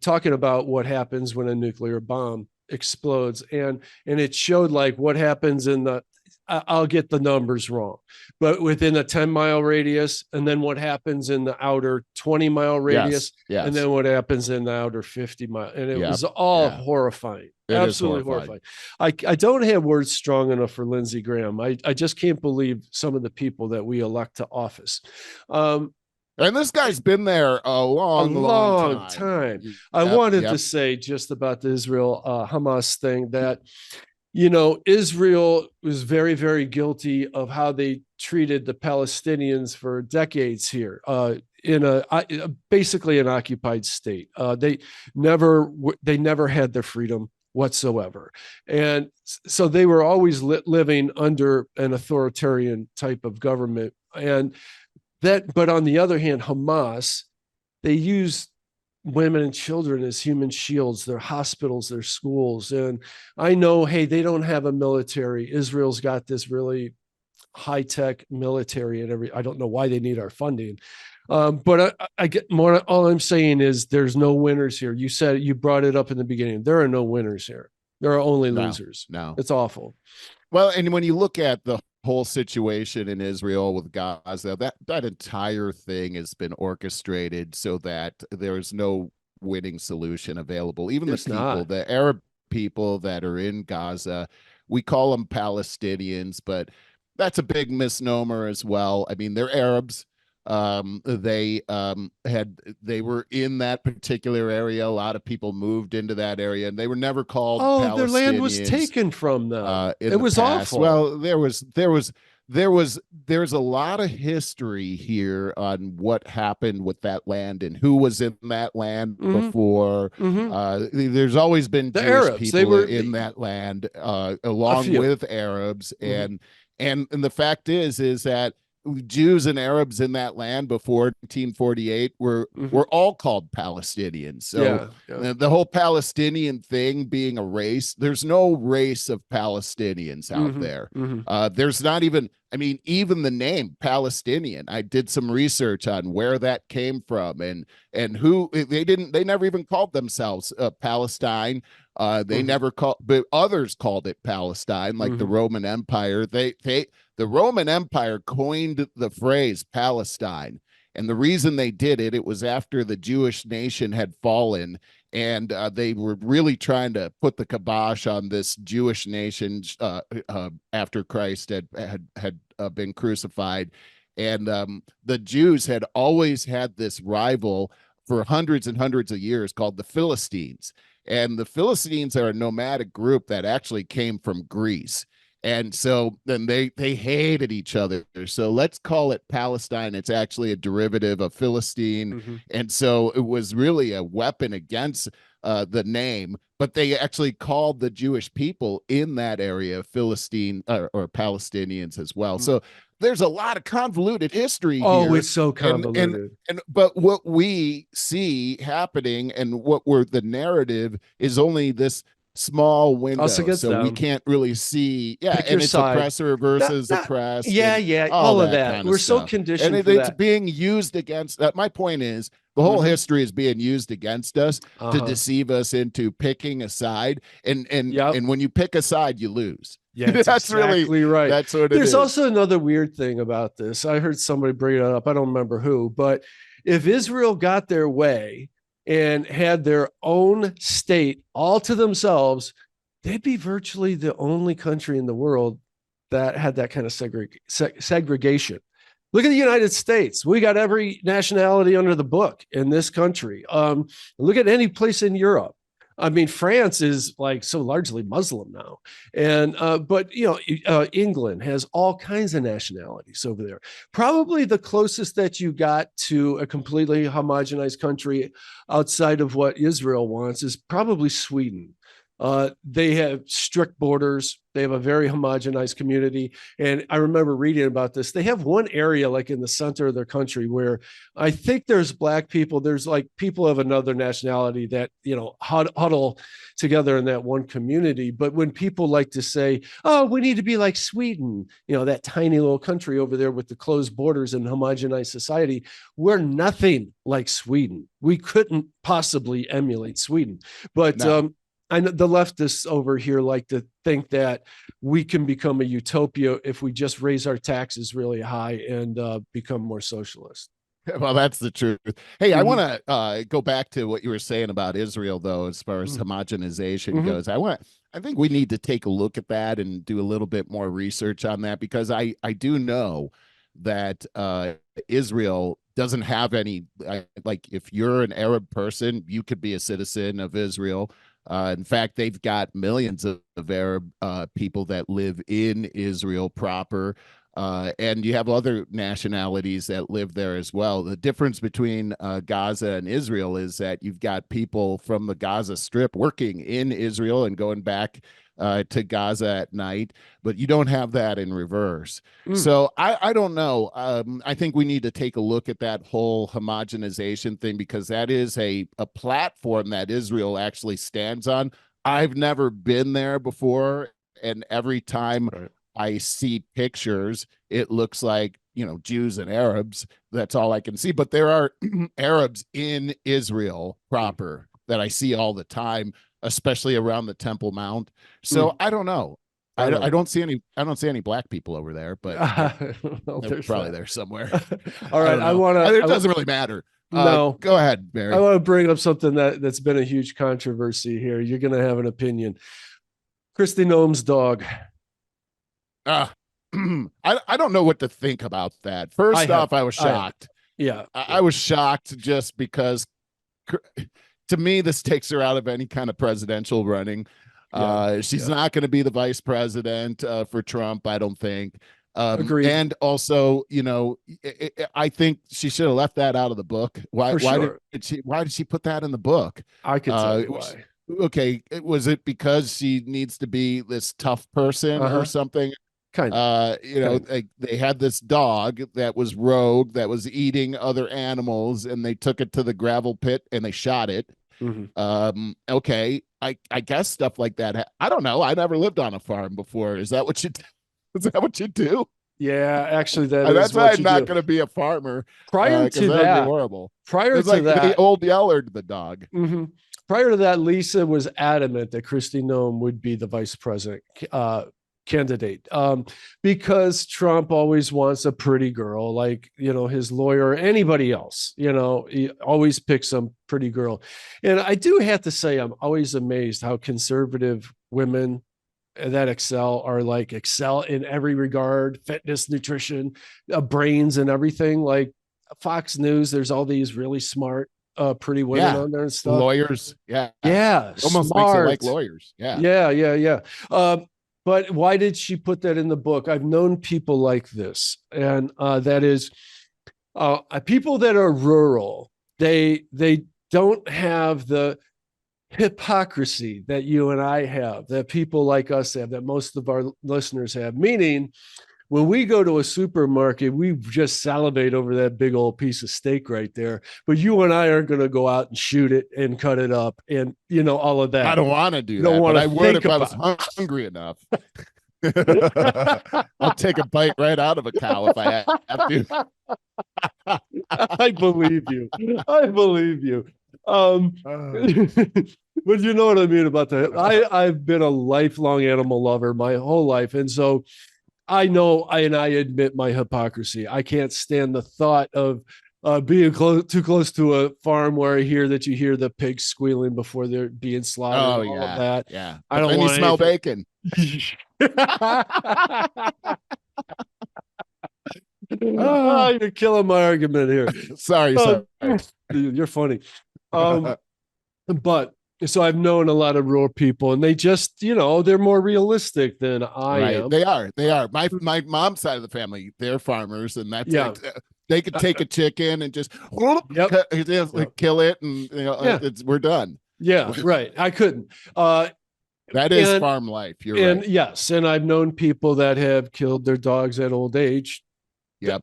talking about what happens when a nuclear bomb explodes, and it showed like what happens in the I'll get the numbers wrong, but within a 10-mile radius, and then what happens in the outer 20-mile radius, and then what happens in the outer 50-mile. And it was all horrifying. Absolutely horrifying. I don't have words strong enough for Lindsey Graham. I just can't believe some of the people that we elect to office. And this guy's been there a long time. I wanted to say just about the Israel Hamas thing that, Israel was very, very guilty of how they treated the Palestinians for decades here in basically an occupied state. They never had their freedom whatsoever. And so they were always living under an authoritarian type of government. And But on the other hand, Hamas, they use women and children as human shields, their hospitals, their schools. And I know, hey, they don't have a military. Israel's got this really high-tech military and I don't know why they need our funding. But I get more. All I'm saying is there's no winners here. You brought it up in the beginning. There are no winners here. There are only losers. No, it's awful. Well, and when you look at the whole situation in Israel with Gaza, that entire thing has been orchestrated so that there's no winning solution available. Even the Arab people that are in Gaza, we call them Palestinians, but that's a big misnomer as well. I mean, they're Arabs. They were in that particular area. A lot of people moved into that area, and they were never called Palestinians. Their land was taken from them. It was awful. Well, there's a lot of history here on what happened with that land and who was in that land before. There's always been Jewish Arabs. People in that land, along with Arabs, and the fact is that Jews and Arabs in that land before 1948 were all called Palestinians. So the whole Palestinian thing being a race, there's no race of Palestinians out there. There's not even, even the name Palestinian. I did some research on where that came from and who they never even called themselves Palestine. They never called, but others called it Palestine, like the Roman Empire. The Roman Empire coined the phrase Palestine. And the reason they did it, it was after the Jewish nation had fallen, and they were really trying to put the kibosh on this Jewish nation after Christ had been crucified. And the Jews had always had this rival for hundreds and hundreds of years called the Philistines. And the Philistines are a nomadic group that actually came from Greece. And so then they hated each other. So let's call it Palestine. It's actually a derivative of Philistine. And so it was really a weapon against the name, but they actually called the Jewish people in that area Philistine or Palestinians as well. So there's a lot of convoluted history here. It's so convoluted. But what we see happening and the narrative is only this small window, so we can't really see. And it's oppressor versus oppressed. All of that. We're so conditioned, and it's being used against. My point is, the whole history is being used against us to deceive us into picking a side, and when you pick a side, you lose. Yeah, that's exactly really right. That's what There's also another weird thing about this. I heard somebody bring it up. I don't remember who, but if Israel got their way and had their own state all to themselves, they'd be virtually the only country in the world that had that kind of segregation. Look at the United States. We got every nationality under the book in this country. Look at any place in Europe. France is like so largely Muslim now, but England has all kinds of nationalities over there. Probably the closest that you got to a completely homogenized country outside of what Israel wants is probably Sweden. They have strict borders. They have a very homogenized community. And I remember reading about this. They have one area like in the center of their country where I think there's Black people. There's like people of another nationality that, huddle together in that one community. But when people like to say, oh, we need to be like Sweden, that tiny little country over there with the closed borders and homogenized society, we're nothing like Sweden. We couldn't possibly emulate Sweden. But no. I know the leftists over here like to think that we can become a utopia if we just raise our taxes really high and become more socialist. Well, that's the truth. Hey, I want to go back to what you were saying about Israel, though, as far as homogenization goes. I think we need to take a look at that and do a little bit more research on that, because I do know that Israel doesn't have any, like, if you're an Arab person, you could be a citizen of Israel. In fact, they've got millions of Arab people that live in Israel proper. And you have other nationalities that live there as well. The difference between Gaza and Israel is that you've got people from the Gaza Strip working in Israel and going back to Gaza at night, but you don't have that in reverse. So I don't know. I think we need to take a look at that whole homogenization thing, because that is a platform that Israel actually stands on. I've never been there before, and every time I see pictures, it looks like, Jews and Arabs. That's all I can see. But there are Arabs in Israel proper that I see all the time, especially around the Temple Mount. So I don't know. I don't see any black people over there, but they're probably there somewhere. All right, it doesn't really matter. No, go ahead, Barry. I want to bring up something that's been a huge controversy here. You're going to have an opinion. Kirsti Noem's dog. I don't know what to think about that. First off, I was shocked. I was shocked just because, to me, this takes her out of any kind of presidential running. She's not going to be the vice president for Trump, I don't think. Agreed. And also, I think she should have left that out of the book. Why did she put that in the book? I can tell you why. Okay, was it because she needs to be this tough person or something? Kind of. They had this dog that was rogue, that was eating other animals, and they took it to the gravel pit and they shot it. Okay, I guess stuff like that. I don't know. I never lived on a farm before. Is that what you do? Is that what you do? Yeah, actually, that's why I'm not going to be a farmer. Prior to that, horrible. Prior to that, the old Yeller, the dog. Prior to that, Lisa was adamant that Kirsti Noem would be the vice president candidate, because Trump always wants a pretty girl, like, his lawyer or anybody else. He always picks some pretty girl. And I do have to say, I'm always amazed how conservative women that excel in every regard: fitness, nutrition, brains, and everything. Like Fox News, there's all these really smart, pretty women on there and stuff. Lawyers. Almost smart. Makes it like lawyers. But why did she put that in the book? I've known people like this, and that is people that are rural. They don't have the hypocrisy that you and I have, that people like us have, that most of our listeners have. Meaning, when we go to a supermarket, we just salivate over that big old piece of steak right there. But you and I aren't going to go out and shoot it and cut it up and, all of that. I don't want to do that, but I would if I was hungry enough. I'll take a bite right out of a cow if I have to. I believe you. But you know what I mean about that. I've been a lifelong animal lover my whole life. And so I know, and I admit my hypocrisy. I can't stand the thought of being too close to a farm where I hear that you hear the pigs squealing before they're being slaughtered. All of that. Yeah. I don't want to smell bacon. You're killing my argument here. Sorry. You're funny. But so I've known a lot of rural people, and they just, they're more realistic than I am. They are. My mom's side of the family, they're farmers, and that's they could take a chicken and just kill it, and we're done. Yeah, right. I couldn't. That is farm life. You're right. Yes, and I've known people that have killed their dogs at old age.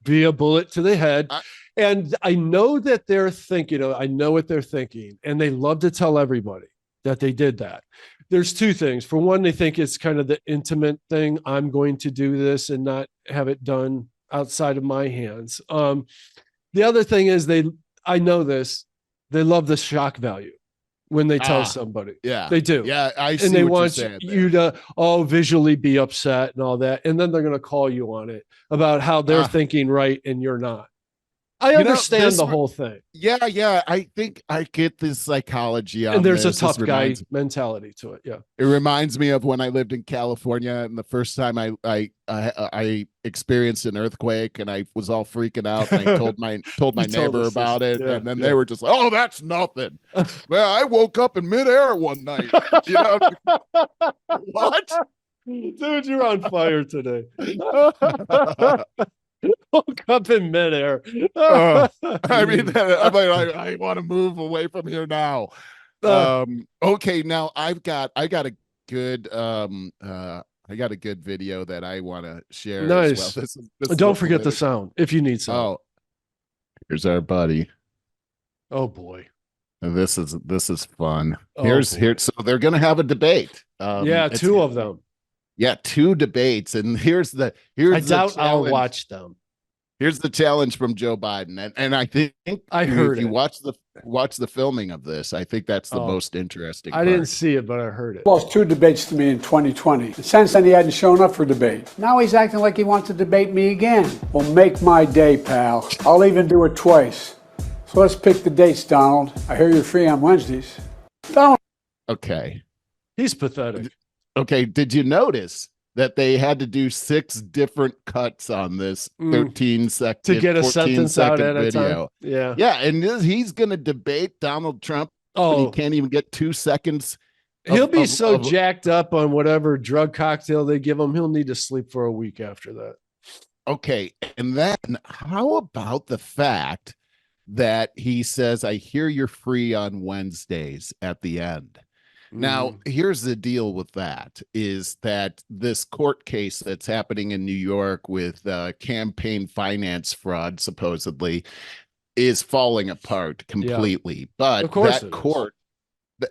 Via bullet to the head. And I know that they're thinking, I know what they're thinking, and they love to tell everybody that they did that. There's two things. For one, they think it's kind of the intimate thing. I'm going to do this and not have it done outside of my hands. The other thing is I know this, they love the shock value when they tell somebody. Yeah. They do. Yeah, I see. And they what want you to visually be upset and all that. And then they're going to call you on it about how they're thinking right and you're not. I understand the whole thing. Yeah. I think I get this psychology on and there's this. A tough guy mentality to it. Yeah. It reminds me of when I lived in California, and the first time I experienced an earthquake, and I was all freaking out, and I told my neighbor about it, and then they were just like, "Oh, that's nothing." Well, I woke up in midair one night. What? Dude, you're on fire today. Woke up in midair. I want to move away from here now. Okay, now I got a good I got a good video that I want to share nice. as well. This Don't forget the sound if you need sound. Oh, here's our buddy. Oh boy. And this is fun. Oh, Here. So they're gonna have a debate. Yeah, two of them. Yeah, two debates. And I doubt I'll watch them. Here's the challenge from Joe Biden. And I think I heard if you watch the filming of this, I think that's the most interesting part. I didn't see it, but I heard it. Lost 2 debates to me in 2020. And since then, he hadn't shown up for debate. Now he's acting like he wants to debate me again. Well, make my day, pal. I'll even do it twice. So let's pick the dates, Donald. I hear you're free on Wednesdays. Donald. Okay. He's pathetic. Okay. Did you notice that they had to do 6 different cuts on this 13-second to get a sentence out at a time? Yeah. Yeah. And he's going to debate Donald Trump. Oh, he can't even get 2 seconds. He'll be so jacked up on whatever drug cocktail they give him. He'll need to sleep for a week after that. Okay. And then how about the fact that he says, I hear you're free on Wednesdays at the end? Now, here's the deal with that, is that this court case that's happening in New York with campaign finance fraud, supposedly, is falling apart completely. Yeah. But that court,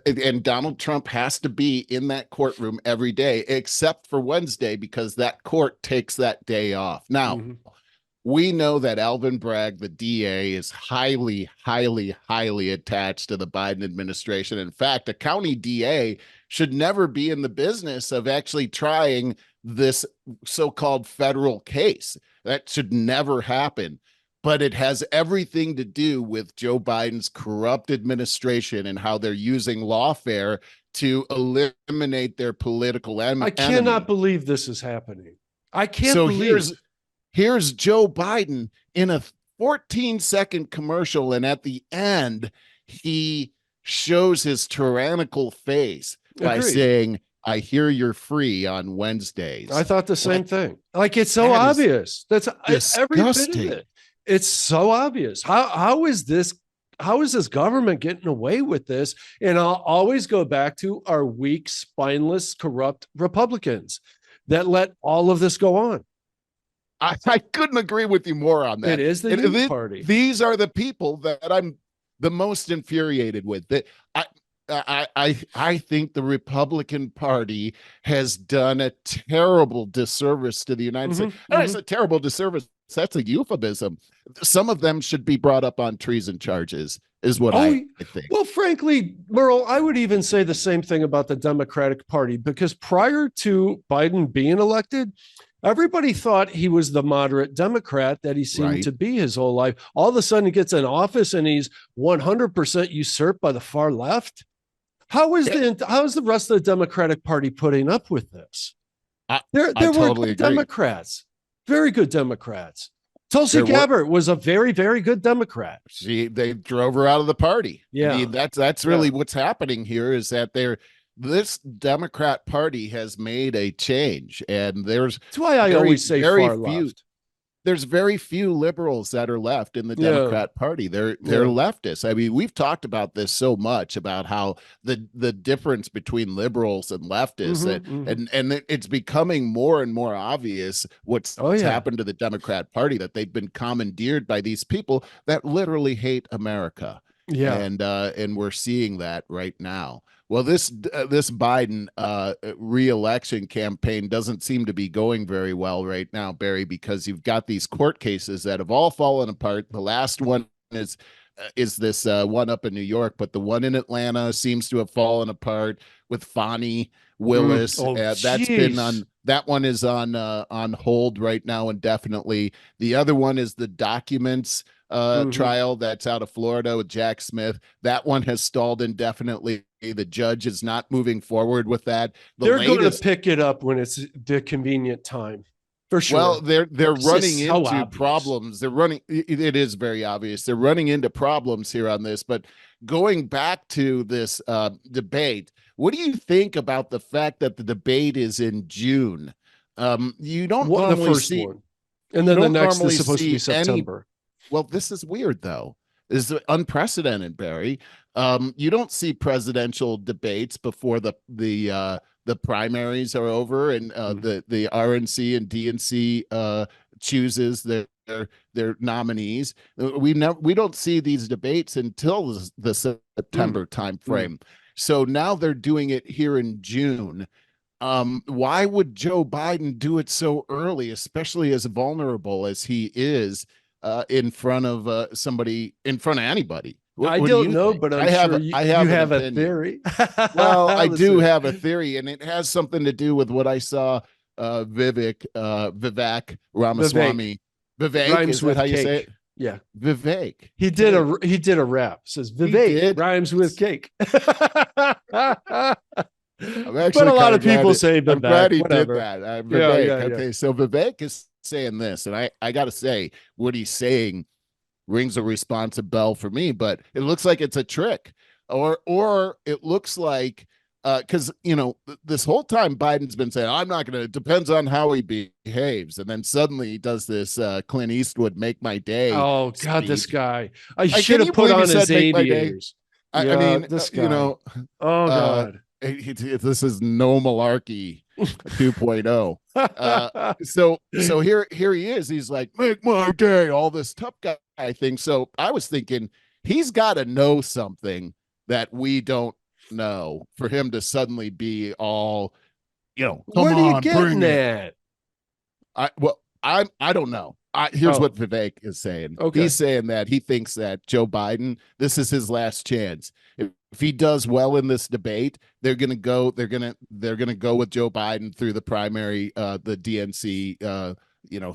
and Donald Trump has to be in that courtroom every day, except for Wednesday, because that court takes that day off. Now, we know that Alvin Bragg, the DA, is highly, highly, highly attached to the Biden administration. In fact, a county DA should never be in the business of actually trying this so-called federal case. That should never happen. But it has everything to do with Joe Biden's corrupt administration and how they're using lawfare to eliminate their political enemy. I cannot believe this is happening. I can't believe. Here's Joe Biden in a 14-second commercial, and at the end, he shows his tyrannical face by saying, I hear you're free on Wednesdays. I thought the same thing. Like, it's so obvious. That's every bit of it. It's so obvious. How is this government getting away with this? And I'll always go back to our weak, spineless, corrupt Republicans that let all of this go on. I couldn't agree with you more on that. It is the youth party. These are the people that I'm the most infuriated with. That I think the Republican Party has done a terrible disservice to the United States. And I said terrible disservice. That's a euphemism. Some of them should be brought up on treason charges, is what I think. Well, frankly, Merle, I would even say the same thing about the Democratic Party, because prior to Biden being elected, everybody thought he was the moderate Democrat that he seemed to be his whole life. All of a sudden, he gets in office and he's 100% usurped by the far left. How is the rest of the Democratic Party putting up with this? There were good Democrats, very good Democrats. Tulsi Gabbard was a very, very good Democrat. They drove her out of the party. Yeah, I mean, that's really what's happening here, is that this Democrat Party has made a change, and that's why I always say far left. There's very few liberals that are left in the Democrat Party. They're leftists. I mean, we've talked about this so much, about how the difference between liberals and leftists, and it's becoming more and more obvious what's happened to the Democrat Party, that they've been commandeered by these people that literally hate America. Yeah, and we're seeing that right now. Well, this Biden re-election campaign doesn't seem to be going very well right now, Barry, because you've got these court cases that have all fallen apart. The last one is this one up in New York, but the one in Atlanta seems to have fallen apart with Fani Willis. That one is on hold right now indefinitely. The other one is the documents trial that's out of Florida with Jack Smith. That one has stalled indefinitely. The judge is not moving forward with that. They're going to pick it up when it's the convenient time, for sure. Well, they're running into problems. It is very obvious. They're running into problems here on this. But going back to this debate, what do you think about the fact that the debate is in June? You don't normally the first see one, and then the next is supposed to be September. Well, this is weird, though. This is unprecedented, Barry. You don't see presidential debates before the the primaries are over and the RNC and DNC chooses their nominees. We don't see these debates until the September timeframe. So now they're doing it here in June. Why would Joe Biden do it so early, especially as vulnerable as he is in front of anybody? I don't know, but I'm sure you have a theory. Well, I do have a theory, and it has something to do with what I saw Vivek Ramaswamy. Vivek, rhymes is with that how you cake. say it? Yeah, Vivek. He did a rap. Says Vivek rhymes with cake. But a lot of people say Vivek. I'm glad he whatever. did that. Vivek. Yeah. Okay, so Vivek is saying this, and I got to say, what he's saying rings a responsive bell for me. But it looks like it's a trick, or it looks like because this whole time Biden's been saying, I'm not going to. It depends on how he behaves, and then suddenly he does this Clint Eastwood "Make My Day." Oh God, speech. this guy! I should have put on his aviators. I mean, this guy. Oh God. This is no malarkey 2.0. So here he is. He's like, make my day, all this tough guy thing. So I was thinking he's got to know something that we don't know for him to suddenly be all, what are you getting at? I don't know. Here's what Vivek is saying. Okay. He's saying that he thinks that Joe Biden, this is his last chance. If he does well in this debate, they're gonna go with Joe Biden through the primary, the DNC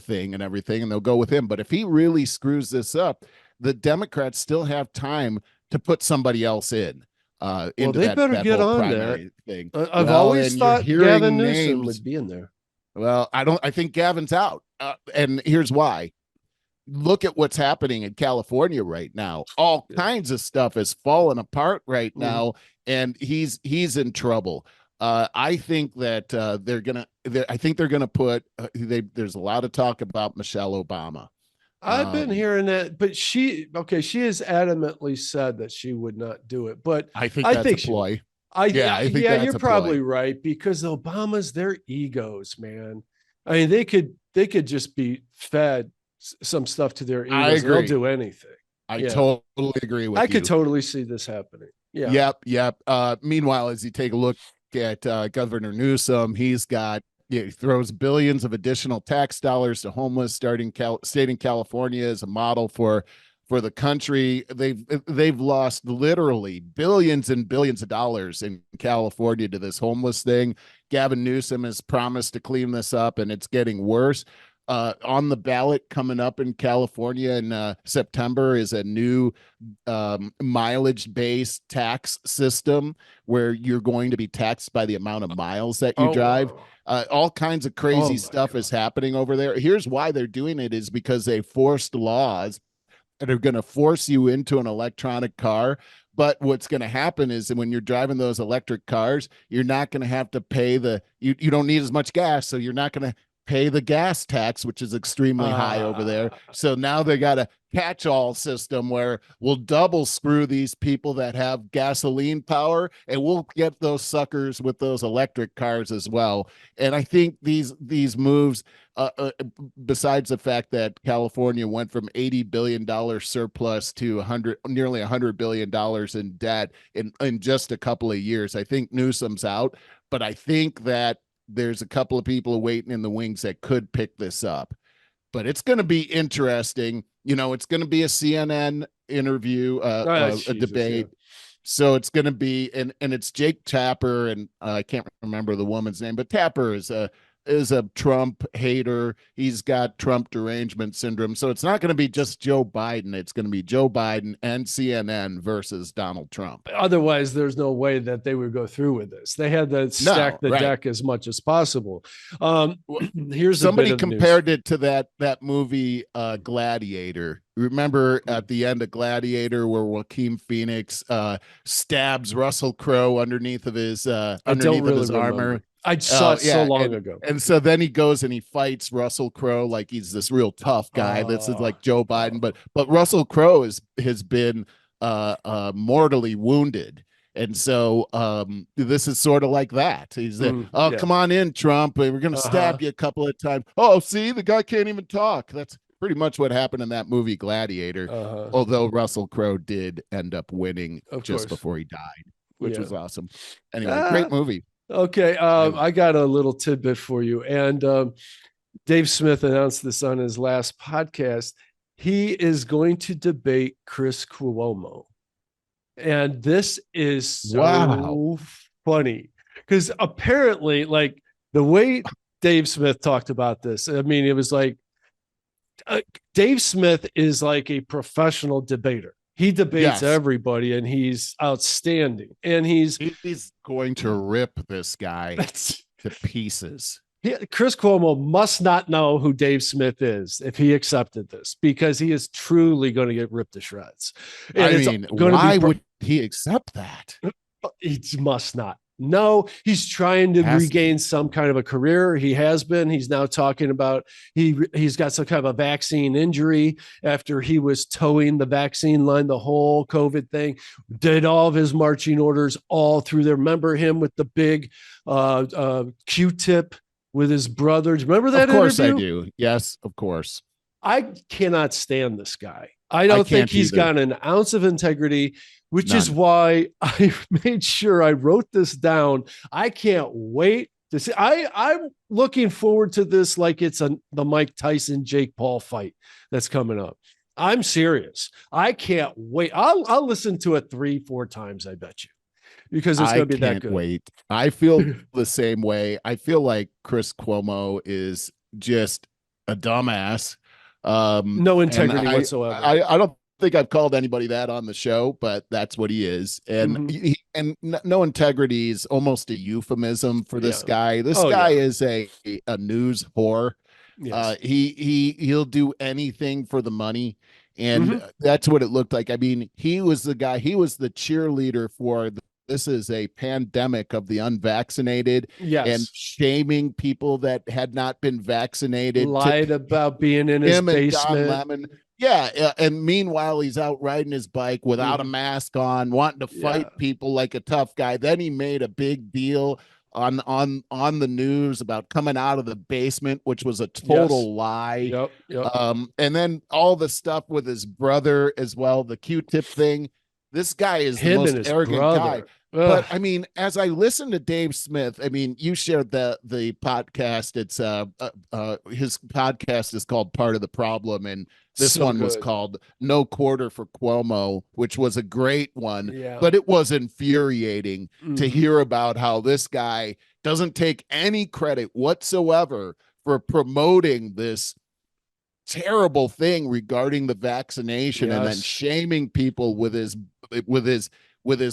thing and everything, and they'll go with him. But if he really screws this up, the Democrats still have time to put somebody else in. Well, they better get on that thing. I've always thought Gavin Newsom would be in there. Well, I think Gavin's out. And here's why. Look at what's happening in California right now. All kinds of stuff is falling apart right now, and he's in trouble. I think that they're gonna put. There's a lot of talk about Michelle Obama. I've been hearing that, but she has adamantly said that she would not do it. But I think that's a ploy. I think you're probably right, because Obama's their egos, man. I mean, they could just be fed some stuff to their egos. I agree. They'll do anything. I totally agree with you. I could totally see this happening. Yeah. Yep. Meanwhile, as you take a look at Governor Newsom, he throws billions of additional tax dollars to homeless, state in California as a model for the country. They've lost literally billions and billions of dollars in California to this homeless thing. Gavin Newsom has promised to clean this up, and it's getting worse. On the ballot coming up in California in September is a new mileage-based tax system where you're going to be taxed by the amount of miles that you drive. All kinds of crazy stuff is happening over there. Here's why they're doing it, is because they forced laws that are going to force you into an electronic car. But what's going to happen is that when you're driving those electric cars, you're not going to have to pay you don't need as much gas. So you're not going to pay the gas tax, which is extremely high over there. So now they got a catch-all system where we'll double screw these people that have gasoline power, and we'll get those suckers with those electric cars as well. And I think these moves, besides the fact that California went from $80 billion surplus to nearly $100 billion in debt in just a couple of years, I think Newsom's out. But I think that there's a couple of people waiting in the wings that could pick this up. But it's going to be interesting. It's going to be a CNN interview, a debate. Yeah. So it's going to be, and it's Jake Tapper, and I can't remember the woman's name, but Tapper is a Trump hater. He's got Trump derangement syndrome. So it's not going to be just Joe Biden. It's going to be Joe Biden and CNN versus Donald Trump. Otherwise, there's no way that they would go through with this. They had to stack the deck as much as possible. Here's somebody compared it to that movie Gladiator. Remember at the end of Gladiator where Joaquin Phoenix stabs Russell Crowe underneath of his armor? I saw it so long ago. And so then he goes and he fights Russell Crowe like he's this real tough guy. This is like Joe Biden, but Russell Crowe has been mortally wounded. And so this is sort of like that. He's come on in, Trump. We're going to stab you a couple of times. Oh, see, the guy can't even talk. That's pretty much what happened in that movie Gladiator. Although Russell Crowe did end up winning before he died, which was awesome. Anyway, great movie. Okay, I got a little tidbit for you. And Dave Smith announced this on his last podcast. He is going to debate Chris Cuomo. And this is so funny because apparently, like the way Dave Smith talked about this, I mean, it was like Dave Smith is like a professional debater. He debates everybody and he's outstanding. And he's going to rip this guy to pieces. Chris Cuomo must not know who Dave Smith is if he accepted this, because he is truly going to get ripped to shreds. And why would he accept that? He must not. No, he's trying to regain some kind of a career. He has been. He's now talking about he's got some kind of a vaccine injury after he was towing the vaccine line, the whole COVID thing, did all of his marching orders all through there. Remember him with the big Q-tip with his brothers. Remember that? Of course interview? I do. Yes, of course. I cannot stand this guy. I don't think he's got an ounce of integrity, which is why I made sure I wrote this down. I can't wait to see. I'm looking forward to this like it's the Mike Tyson Jake Paul fight that's coming up. I'm serious. I can't wait. I'll listen to it 3-4 times. I bet you. Because it's going to be that good. Wait. I feel the same way. I feel like Chris Cuomo is just a dumbass. No integrity whatsoever. I don't think I've called anybody that on the show, but that's what he is. And no integrity is almost a euphemism for this guy. This guy is a news whore. Yes. He'll do anything for the money. And that's what it looked like. I mean, he was the guy, he was the cheerleader for this is a pandemic of the unvaccinated and shaming people that had not been vaccinated. Lied about being in his basement. Don Lemon. Yeah. And meanwhile, he's out riding his bike without a mask on, wanting to fight people like a tough guy. Then he made a big deal on the news about coming out of the basement, which was a total lie. And then all the stuff with his brother as well, the Q-tip thing. This guy is the most arrogant guy. But I mean, as I listen to Dave Smith, I mean, you shared the podcast. It's his podcast is called Part of the Problem, and this one was called No Quarter for Cuomo, which was a great one. But it was infuriating to hear about how this guy doesn't take any credit whatsoever for promoting this terrible thing regarding the vaccination and then shaming people with his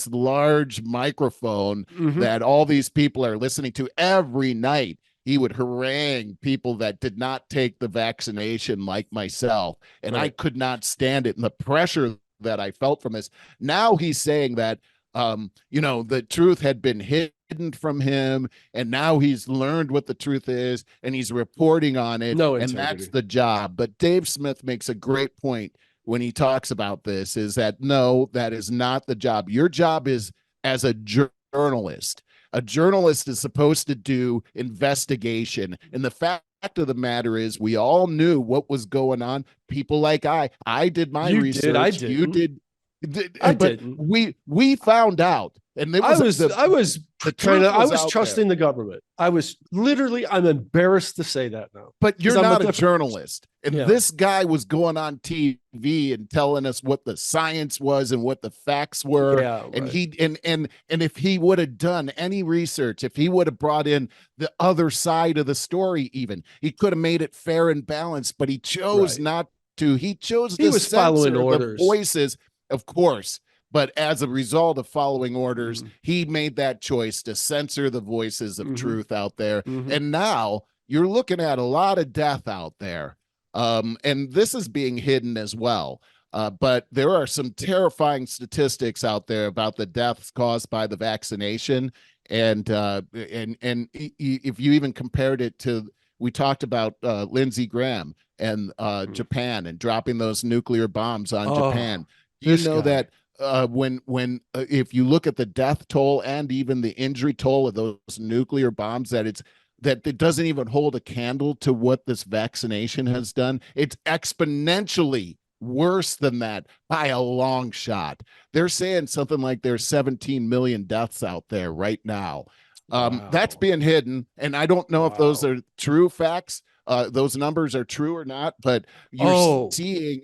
large microphone that all these people are listening to every night. He would harangue people that did not take the vaccination like myself. And I could not stand it. And the pressure that I felt from this. Now he's saying that, the truth had been hidden from him. And now he's learned what the truth is and he's reporting on it. And that's the job. But Dave Smith makes a great point when he talks about this, is that no, that is not the job. Your job is as a journalist. A journalist is supposed to do investigation. And the fact of the matter is we all knew what was going on. People like I did my research. You did. I didn't. We found out. And I was trusting the government. I'm embarrassed to say that now. But you're not a journalist. And this guy was going on TV and telling us what the science was and what the facts were. And if he would have done any research, if he would have brought in the other side of the story, even he could have made it fair and balanced, but he chose not to. He chose to censor the voices, of course. But as a result of following orders, he made that choice to censor the voices of truth out there. And now you're looking at a lot of death out there. And this is being hidden as well. But there are some terrifying statistics out there about the deaths caused by the vaccination. And if you even compared it to, we talked about Lindsey Graham and Japan and dropping those nuclear bombs on Japan. You know that if you look at the death toll and even the injury toll of those nuclear bombs, that it doesn't even hold a candle to what this vaccination has done. It's exponentially worse than that by a long shot. They're saying something like there's 17 million deaths out there right now. Wow. That's being hidden, and I don't know if those are true facts. Those numbers are true or not, but you're seeing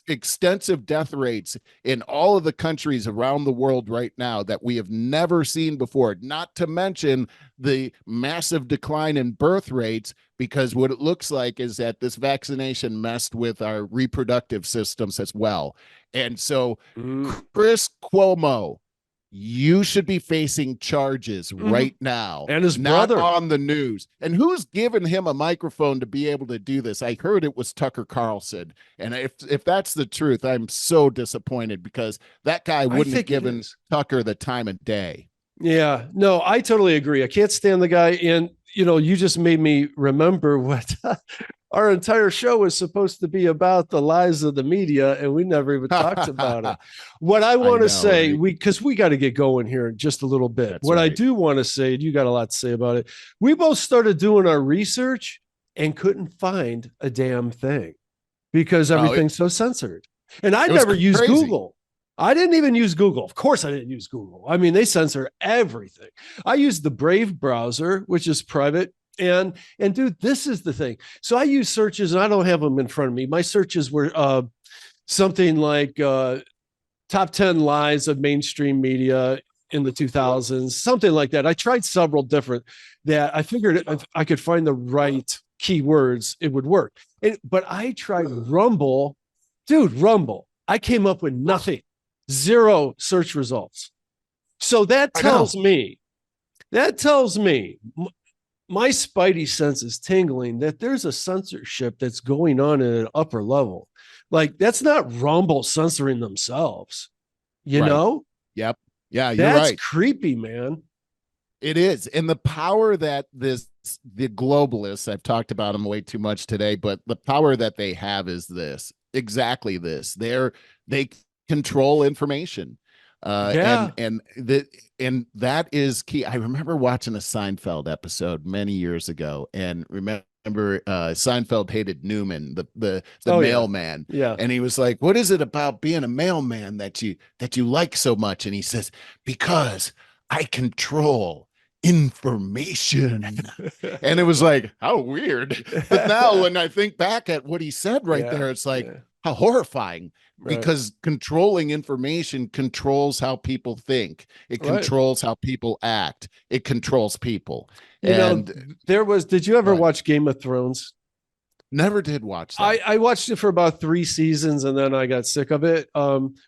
extensive death rates in all of the countries around the world right now that we have never seen before, not to mention the massive decline in birth rates, because what it looks like is that this vaccination messed with our reproductive systems as well. And so Chris Cuomo, you should be facing charges right now. And his not brother on the news. And who's given him a microphone to be able to do this? I heard it was Tucker Carlson. And if that's the truth, I'm so disappointed, because that guy wouldn't have given Tucker the time of day. Yeah, no, I totally agree. I can't stand the guy. And, you just made me remember what our entire show was supposed to be about, the lies of the media, and we never even talked about it. What I want to say, because we got to get going here in just a little bit. That's what right. I do want to say, and you got a lot to say about it, we both started doing our research and couldn't find a damn thing because everything's so censored. And I never used Google. I didn't even use Google. Of course I didn't use Google. I mean, they censor everything. I used the Brave browser, which is private. And dude, this is the thing. So I use searches, and I don't have them in front of me. My searches were something like top 10 lies of mainstream media in the 2000s, something like that. I tried several different that I figured if I could find the right keywords, it would work. But I tried Rumble. Dude, Rumble. I came up with nothing. Zero search results. So that tells me, my spidey sense is tingling that there's a censorship that's going on at an upper level. Like, that's not Rumble censoring themselves, you know? Yep. Yeah, you're that's right. Creepy, man. It is. And the power that the globalists, I've talked about them way too much today, but the power that they have is exactly this. They control information. And that is key. I remember watching a Seinfeld episode many years ago, and remember Seinfeld hated Newman, the mailman. Yeah. And he was like, "What is it about being a mailman that you like so much?" And he says, "Because I control information." And it was like, how weird. But now when I think back at what he said there, it's like, how horrifying. Because controlling information controls how people think. It controls how people act. It controls people. Did you ever watch Game of Thrones? Never did watch that. I watched it for about 3 seasons, and then I got sick of it.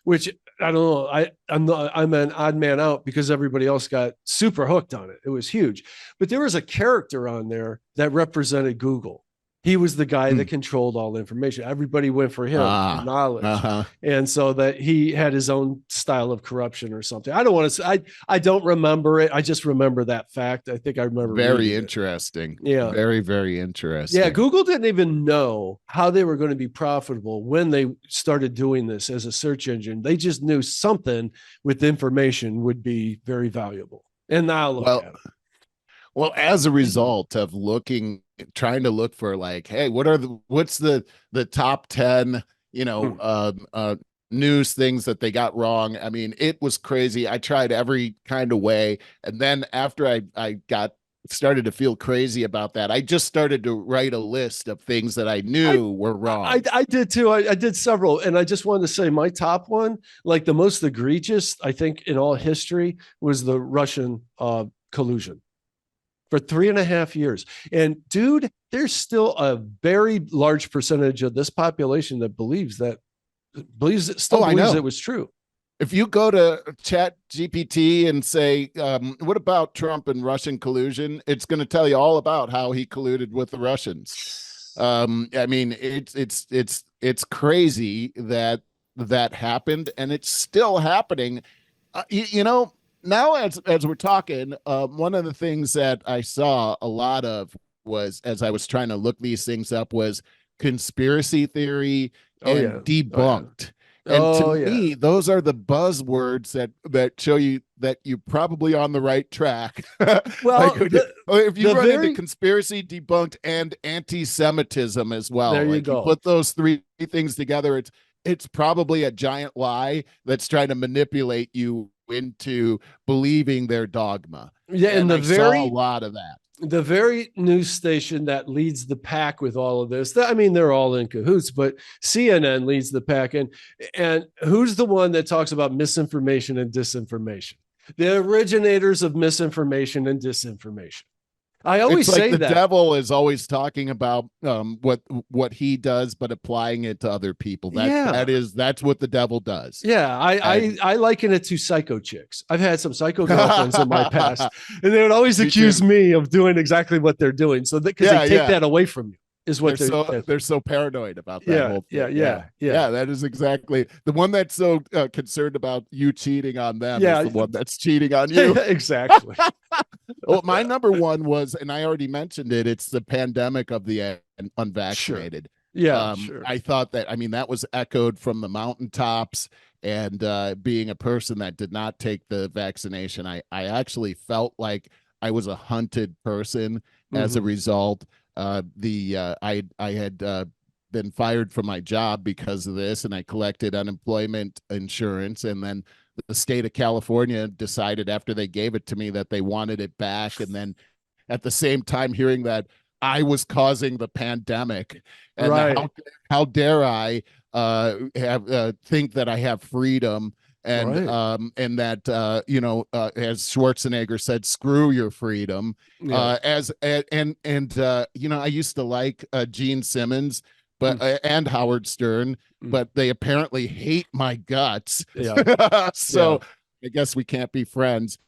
Which I don't know. I'm an odd man out because everybody else got super hooked on it. It was huge. But there was a character on there that represented Google. He was the guy that controlled all the information. Everybody went for him for knowledge. And so that he had his own style of corruption or something. I don't want to say, I don't remember it. I just remember that fact. I think I remember. Very interesting. Yeah. Very, very interesting. Yeah. Google didn't even know how they were going to be profitable when they started doing this as a search engine. They just knew something with information would be very valuable. And now look at it. Well, as a result of trying to look for like, hey, what's the top 10, news things that they got wrong. I mean, it was crazy. I tried every kind of way. And then after I started to feel crazy about that, I just started to write a list of things that I knew were wrong. I did too. I did several. And I just wanted to say my top one, like the most egregious, I think in all history, was the Russian collusion. For 3.5 years. And dude, there's still a very large percentage of this population that believes it was true. If you go to Chat GPT and say, what about Trump and Russian collusion? It's going to tell you all about how he colluded with the Russians. I mean, it's crazy that happened, and it's still happening. Now, as we're talking, one of the things that I saw a lot of was, as I was trying to look these things up, was conspiracy theory and debunked. And to me, those are the buzzwords that show you that you're probably on the right track. Well, if you run into conspiracy, debunked, and anti-Semitism as well, there you go. You put those three things together, it's probably a giant lie that's trying to manipulate you into believing their dogma. Yeah, and I saw a lot of that. The very news station that leads the pack with all of this, I mean, they're all in cahoots, but CNN leads the pack. And who's the one that talks about misinformation and disinformation? The originators of misinformation and disinformation. I always say the that. devil is always talking about what he does, but applying it to other people. That's what the devil does. Yeah, I liken it to psycho chicks. I've had some psycho girlfriends in my past, and they would always accuse me of doing exactly what they're doing. So because they take that away from you. Is what they're so paranoid about that whole thing. Yeah. That is exactly the one that's so concerned about you cheating on them. Is the one that's cheating on you. Exactly. Well, my number one was, and I already mentioned it. It's the pandemic of the unvaccinated. Sure. Yeah, sure. I thought that. I mean, that was echoed from the mountaintops. And being a person that did not take the vaccination, I actually felt like I was a hunted person as a result. I had been fired from my job because of this, and I collected unemployment insurance, and then the state of California decided after they gave it to me that they wanted it back, and then at the same time hearing that I was causing the pandemic, and how dare I think that I have freedom. And and that as Schwarzenegger said, screw your freedom. I used to like Gene Simmons, and Howard Stern, but they apparently hate my guts. So I guess we can't be friends.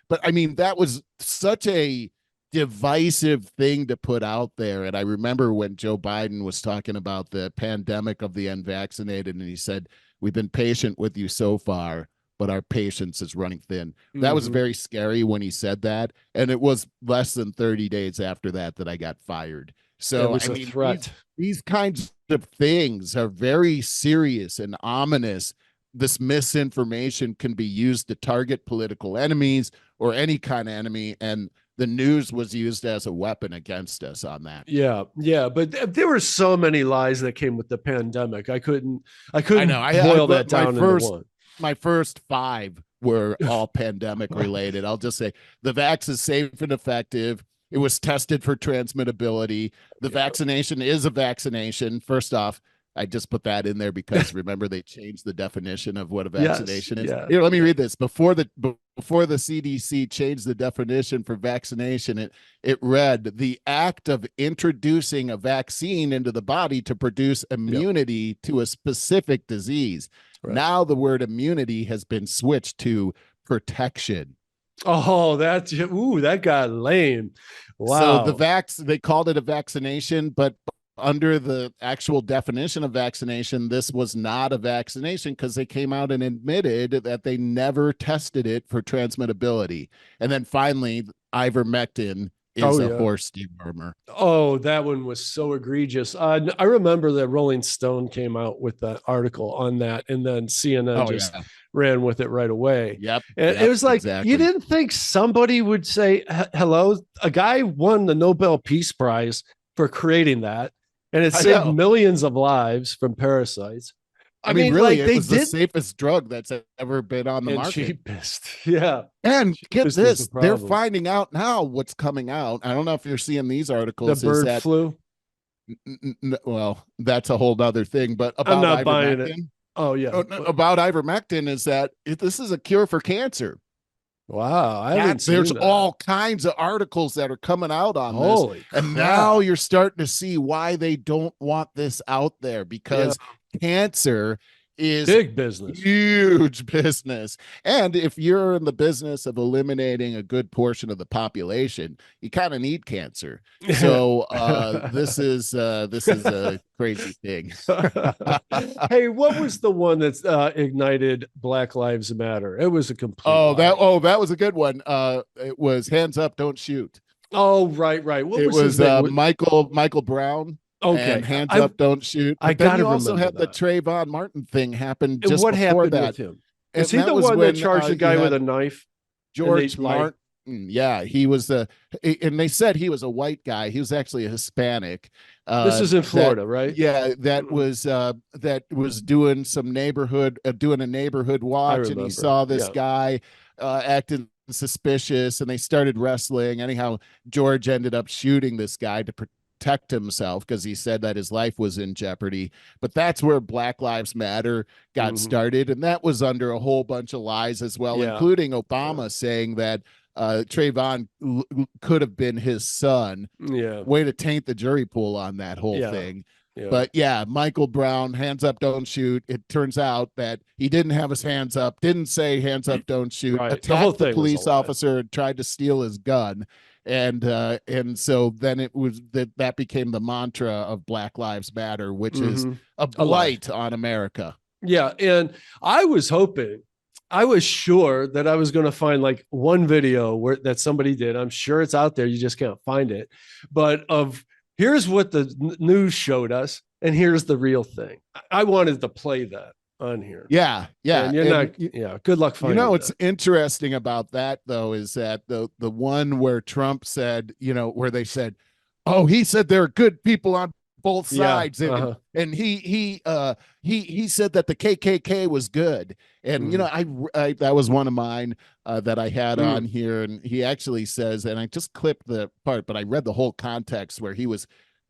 But I mean, that was such a divisive thing to put out there. And I remember when Joe Biden was talking about the pandemic of the unvaccinated, and he said, "We've been patient with you so far, but our patience is running thin." That was very scary when he said that. And it was less than 30 days after that I got fired. So I mean, threat. These kinds of things are very serious and ominous. This misinformation can be used to target political enemies or any kind of enemy. And the news was used as a weapon against us on that. Yeah. But there were so many lies that came with the pandemic. I couldn't boil that down into one. My first 5 were all pandemic related. I'll just say the vax is safe and effective. It was tested for transmittability. The vaccination is a vaccination. First off, I just put that in there because remember they changed the definition of what a vaccination is. Here, let me read this. Before the CDC changed the definition for vaccination, it read, "The act of introducing a vaccine into the body to produce immunity to a specific disease." Right. Now the word immunity has been switched to protection. Oh, that got lame. Wow. So they called it a vaccination, but under the actual definition of vaccination, this was not a vaccination because they came out and admitted that they never tested it for transmittability. And then finally, ivermectin is a horse dewormer. Oh, that one was so egregious. I remember that Rolling Stone came out with that article on that, and then CNN ran with it right away. And it was like, you didn't think somebody would say, hello? A guy won the Nobel Peace Prize for creating that, and it saved millions of lives from parasites. I mean, really, it was the safest drug that's ever been on the market. Cheapest. Yeah. And get this, they're finding out now what's coming out. I don't know if you're seeing these articles. The bird flu? Well, that's a whole other thing. But about I'm not buying it. Oh, yeah. About ivermectin is that this is a cure for cancer. Wow. There's all kinds of articles that are coming out on this. And now you're starting to see why they don't want this out there, because cancer is big business, huge business. And if you're in the business of eliminating a good portion of the population, you kind of need cancer. So this is a crazy thing. Hey, what was the one that ignited Black Lives Matter? It was a complete that was a good one. It was Hands Up, Don't Shoot. Oh, right. What was his name? Michael Brown. Okay. And hands up, don't shoot. But then you also had the Trayvon Martin thing happen just what before happened that. with him? And Is he the one that charged the guy with a knife? George Martin. Yeah, he was and they said he was a white guy. He was actually a Hispanic. This is in Florida, right? Yeah, that was doing some doing a neighborhood watch, and he saw this guy acting suspicious, and they started wrestling. Anyhow, George ended up shooting this guy to protect himself because he said that his life was in jeopardy. But that's where Black Lives Matter got started, and that was under a whole bunch of lies as well, including Obama saying that Trayvon could have been his son. Yeah. Way to taint the jury pool on that whole thing. Yeah. But yeah, Michael Brown, hands up, don't shoot. It turns out that he didn't have his hands up, didn't say hands up, don't shoot, attacked the police officer and tried to steal his gun. And so then it was that became the mantra of Black Lives Matter, which is a blight on America. Yeah. And I was sure that I was going to find like one video that somebody did. I'm sure it's out there. You just can't find it. But here's what the news showed us, and here's the real thing. I wanted to play that on here. Yeah. And you're good luck finding it. What's interesting about that, though, is that the one where Trump said, where they said, oh, he said there are good people on both sides, and he said that the KKK was good, and I that was one of mine that I had on here, and he actually says, and I just clipped the part, but I read the whole context where he was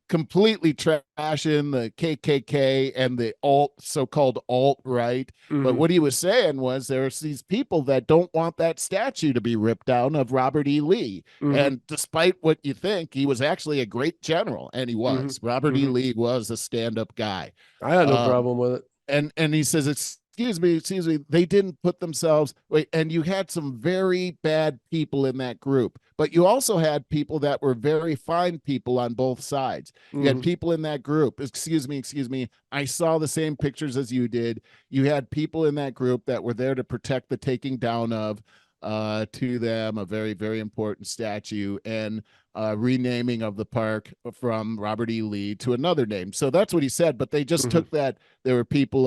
completely trashing the KKK and the so-called alt-right. But what he was saying was there's these people that don't want that statue to be ripped down of Robert E. Lee. And despite what you think, he was actually a great general, and he was. Robert E. Lee was a stand-up guy. I had no problem with it. And he says, excuse me, they didn't put themselves, and you had some very bad people in that group, but you also had people that were very fine people on both sides. You had people in that group, excuse me, I saw the same pictures as you did. You had people in that group that were there to protect the taking down of, to them, a very, very important statue, and renaming of the park from Robert E. Lee to another name. So that's what he said, but they just took that. There were people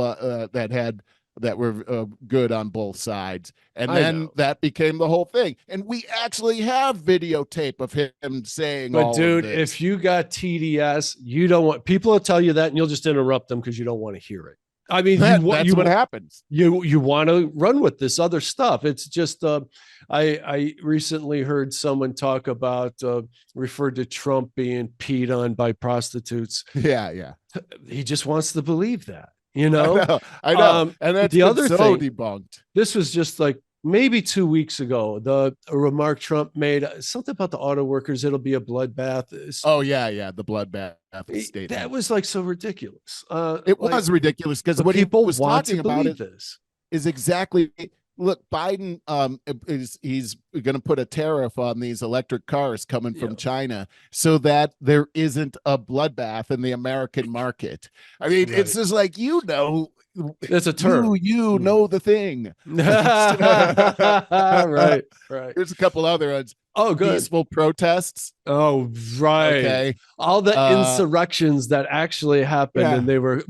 that were good on both sides, and then that became the whole thing. And we actually have videotape of him saying, but dude, if you got TDS, you don't want people to tell you that, and you'll just interrupt them because you don't want to hear it. I mean, that's what happens. You want to run with this other stuff. It's just, I recently heard someone talk about, referred to Trump being peed on by prostitutes. Yeah. He just wants to believe that, I know. And that's the other thing debunked. This was just like maybe 2 weeks ago, a remark Trump made, something about the auto workers. It'll be a bloodbath. Oh yeah. The bloodbath statement. That was like so ridiculous. It was ridiculous because what people was want talking to about believe this is exactly. Look, Biden he's going to put a tariff on these electric cars coming from China so that there isn't a bloodbath in the American market. I mean, it's just like, it's a term. You know the thing. Right. Here's a couple other ones. Oh, good. Peaceful protests. Oh, right. Okay. All the insurrections that actually happened, and they were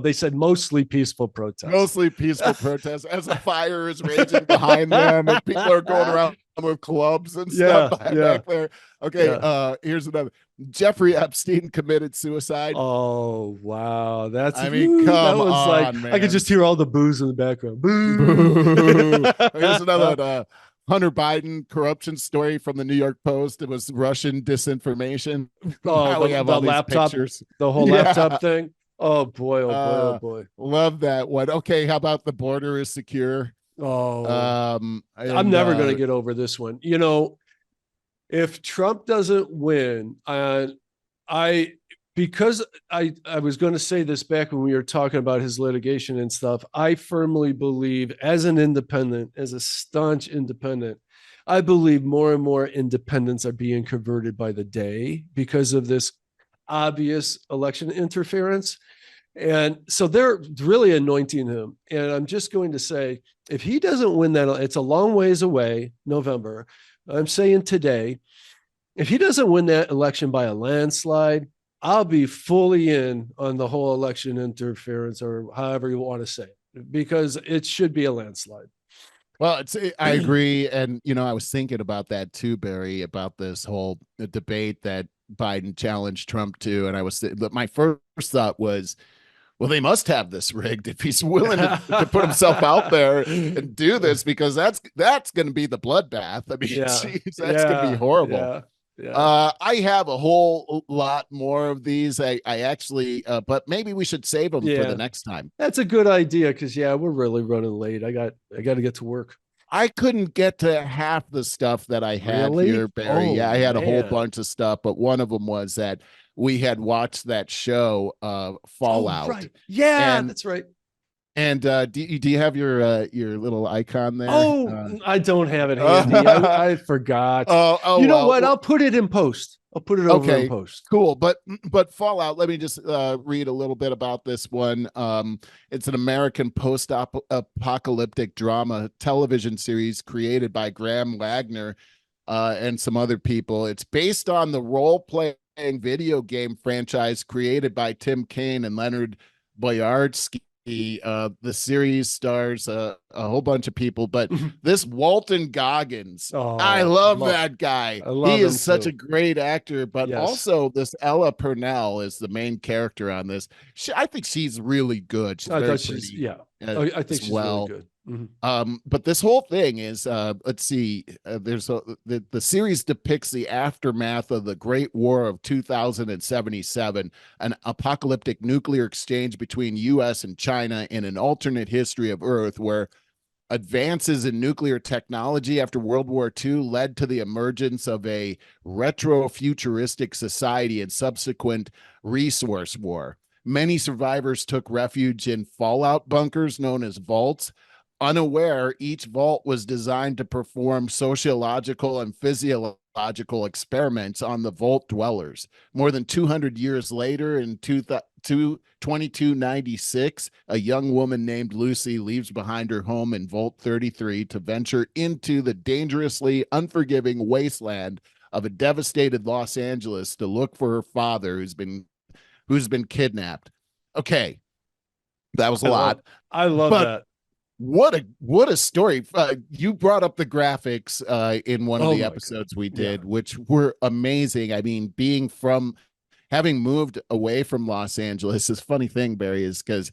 they said mostly peaceful protests. Mostly peaceful protests as a fire is raging behind them and people are going around with clubs and stuff back there. Okay, here's another. Jeffrey Epstein committed suicide. Oh, wow. Come on, man. I could just hear all the boos in the background. Boo. Here's another one. Hunter Biden corruption story from the New York Post. It was Russian disinformation. Oh, the laptop, pictures. The whole laptop thing. Oh boy, oh boy. Love that one. Okay, how about the border is secure? I'm never going to get over this one. If Trump doesn't win, because I was going to say this back when we were talking about his litigation and stuff, I firmly believe as a staunch independent, I believe more and more independents are being converted by the day because of this obvious election interference. And so they're really anointing him. And I'm just going to say, if he doesn't win that, it's a long ways away, November. I'm saying today, if he doesn't win that election by a landslide, I'll be fully in on the whole election interference, or however you want to say it, because it should be a landslide. Well, I agree. And, I was thinking about that too, Barry, about this whole debate that Biden challenged Trump to. And my first thought was, well, they must have this rigged if he's willing to put himself out there and do this, because that's going to be the bloodbath. I mean, geez, that's going to be horrible. Yeah. I have a whole lot more of these. I actually, but maybe we should save them for the next time. That's a good idea, because we're really running late. I got to get to work. I couldn't get to half the stuff that I had here, Barry. I had a whole bunch of stuff, but one of them was that we had watched that show, Fallout. Oh, right. Yeah, that's right. And do you have your little icon there? Oh, I don't have it handy. I forgot. You know what? I'll put it in post. I'll put it over in post. Cool. But Fallout, let me just read a little bit about this one. It's an American post-apocalyptic drama television series created by Graham Wagner and some other people. It's based on the role-playing video game franchise created by Tim Kaine and Leonard Boyarsky. The series stars a whole bunch of people, but this Walton Goggins, I love that guy. He is such a great actor, but also this Ella Purnell is the main character on this. I think she's really good. She's very pretty. I think she's really good. Mm-hmm. But this whole thing is, let's see, the series depicts the aftermath of the Great War of 2077, an apocalyptic nuclear exchange between U.S. and China in an alternate history of Earth, where advances in nuclear technology after World War II led to the emergence of a retro-futuristic society and subsequent resource war. Many survivors took refuge in fallout bunkers known as vaults. Unaware, each vault was designed to perform sociological and physiological experiments on the vault dwellers. More than 200 years later, in 2296, a young woman named Lucy leaves behind her home in Vault 33 to venture into the dangerously unforgiving wasteland of a devastated Los Angeles to look for her father, who's been kidnapped. Okay, that was a lot. I love that. What a story. You brought up the graphics in one of the episodes we did, which were amazing. I mean, having moved away from Los Angeles, this funny thing, Barry, is because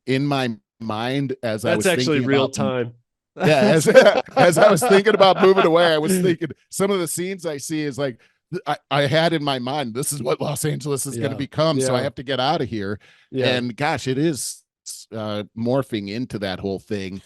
in my mind, as I was thinking, that's actually real time. Yeah, as I was thinking about moving away, I was thinking some of the scenes I see is like, I had in my mind, this is what Los Angeles is going to become, so I have to get out of here. And gosh, it is morphing into that whole thing,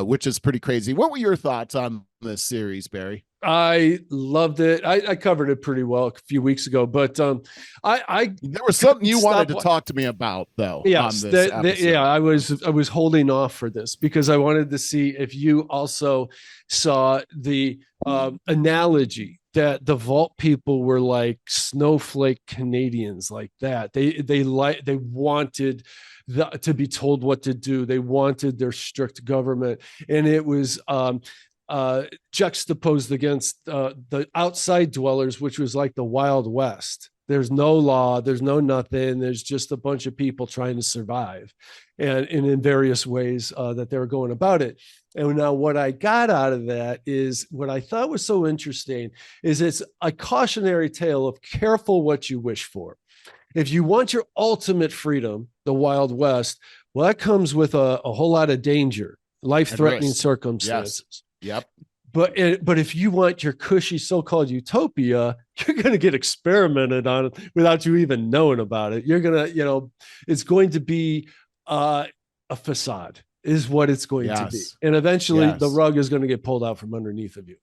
which is pretty crazy. What were your thoughts on this series, Barry? I loved it. I covered it pretty well a few weeks ago, but there was something you wanted to talk to me about, though. Yes, on this I was holding off for this because I wanted to see if you also saw the analogy that the vault people were like snowflake Canadians, like that. They wanted to be told what to do. They wanted their strict government, and it was juxtaposed against the outside dwellers, which was like the Wild West. There's no law, there's no nothing. There's just a bunch of people trying to survive, and in various ways that they were going about it. And now what I got out of that is what I thought was so interesting is it's a cautionary tale of careful what you wish for. If you want your ultimate freedom, the Wild West, well, that comes with a whole lot of danger, life-threatening circumstances. Yep. But if you want your cushy so-called utopia, you're going to get experimented on without you even knowing about it. You're going to, it's going to be a facade is what it's going to be. And eventually the rug is going to get pulled out from underneath of you.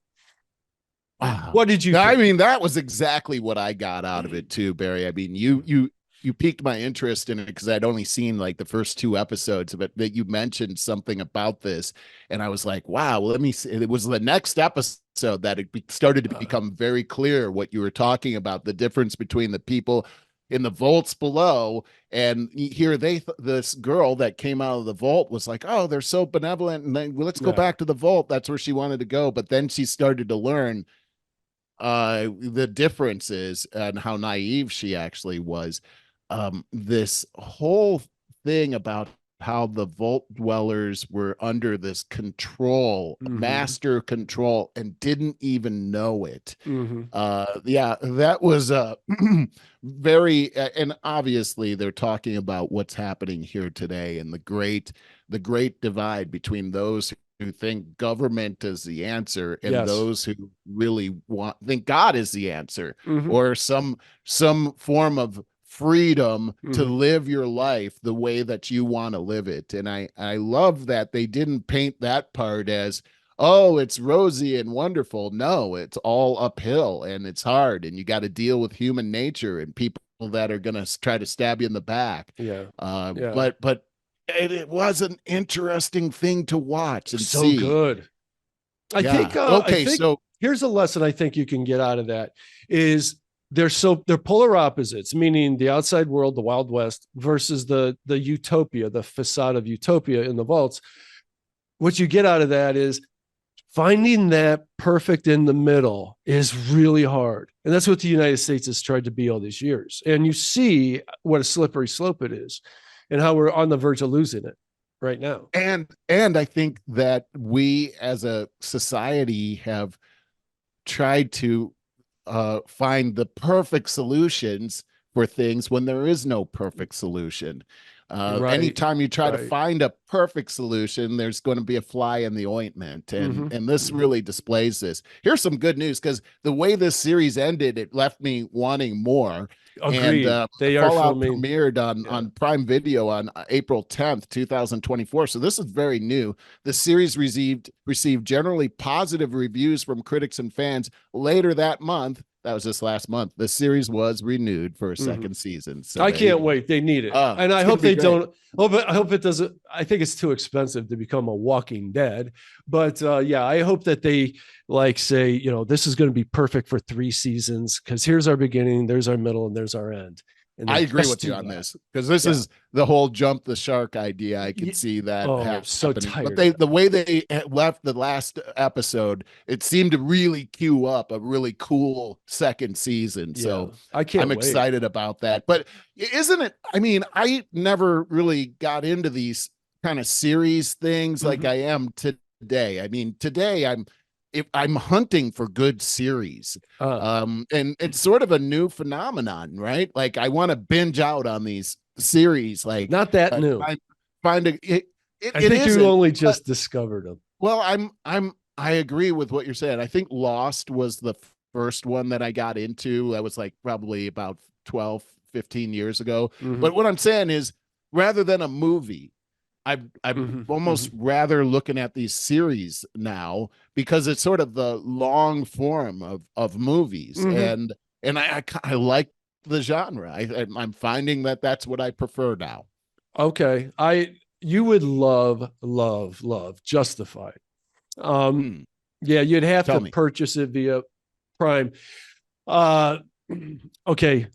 Wow. What did you think? I mean, that was exactly what I got out of it too, Barry. I mean, you piqued my interest in it because I'd only seen like the first 2 episodes of it, that you mentioned something about this. And I was like, wow, well, let me see. It was the next episode that it started to become very clear what you were talking about, the difference between the people in the vaults below. And here this girl that came out of the vault was like, oh, they're so benevolent. And then let's go back to the vault. That's where she wanted to go. But then she started to learn the difference is, and how naive she actually was. This whole thing about how the vault dwellers were under this control, master control, and didn't even know it. Yeah, that was very, and obviously they're talking about what's happening here today and the great divide between those who think government is the answer and those who really think God is the answer, or some form of freedom to live your life the way that you want to live it. And I love that they didn't paint that part as, oh, it's rosy and wonderful. No, it's all uphill and it's hard, and you got to deal with human nature and people that are going to try to stab you in the back. But it was an interesting thing to watch and see. Good. I think so here's a lesson I think you can get out of that is they're polar opposites, meaning the outside world, the Wild West, versus the utopia, the facade of utopia in the vaults. What you get out of that is finding that perfect in the middle is really hard. And that's what the United States has tried to be all these years. And you see what a slippery slope it is and how we're on the verge of losing it right now. And I think that we as a society have tried to find the perfect solutions for things when there is no perfect solution. Anytime you try to find a perfect solution, there's going to be a fly in the ointment. And this really displays this. Here's some good news, because the way this series ended, it left me wanting more. Agreed. And they are Fallout filming. premiered on Prime Video on April 10th, 2024. So this is very new. The series received generally positive reviews from critics and fans. Later that month, that was just last month, the series was renewed for a second season. So I can't wait. They need it. And I hope they don't. I hope it doesn't. I think it's too expensive to become a Walking Dead. But I hope that they say, this is going to be perfect for 3 seasons, because here's our beginning, there's our middle, and there's our end. And I agree with you on this, because this is the whole jump the shark idea. I can see that happening. So tired. But the way they left the last episode, it seemed to really cue up a really cool second season. So I'm excited about that. But isn't it? I mean, I never really got into these kind of series things like I am today. I mean, today I'm hunting for good series. And it's sort of a new phenomenon, right? Like, I want to binge out on these series. Like, not that new. I think you only just discovered them. Well, I agree with what you're saying. I think Lost was the first one that I got into. That was like probably about 12, 15 years ago. But what I'm saying is, rather than a movie, I'm almost rather looking at these series now, because it's sort of the long form of movies. And I like the genre. I'm finding that that's what I prefer now. Okay. You would love Justified. You'd have to purchase it via Prime. Okay.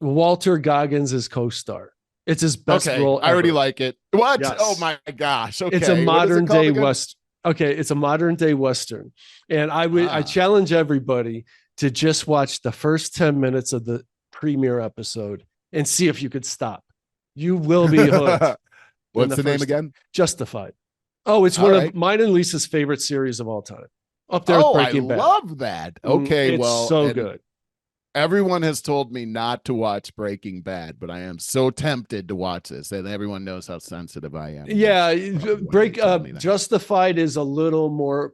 Walter Goggins is co-star. It's his best role ever. I already like it. What? Yes. Oh my gosh. Okay. It's a modern day Western. Okay. It's a modern day Western. And I challenge everybody to just watch the first 10 minutes of the premiere episode and see if you could stop. You will be hooked. What's the name again? Justified. Oh, it's one of mine and Lisa's favorite series of all time. Up there with Breaking Bad. I love that. Okay. It's so good. Everyone has told me not to watch Breaking Bad, but I am so tempted to watch this, and everyone knows how sensitive I am. Yeah, Justified is a little more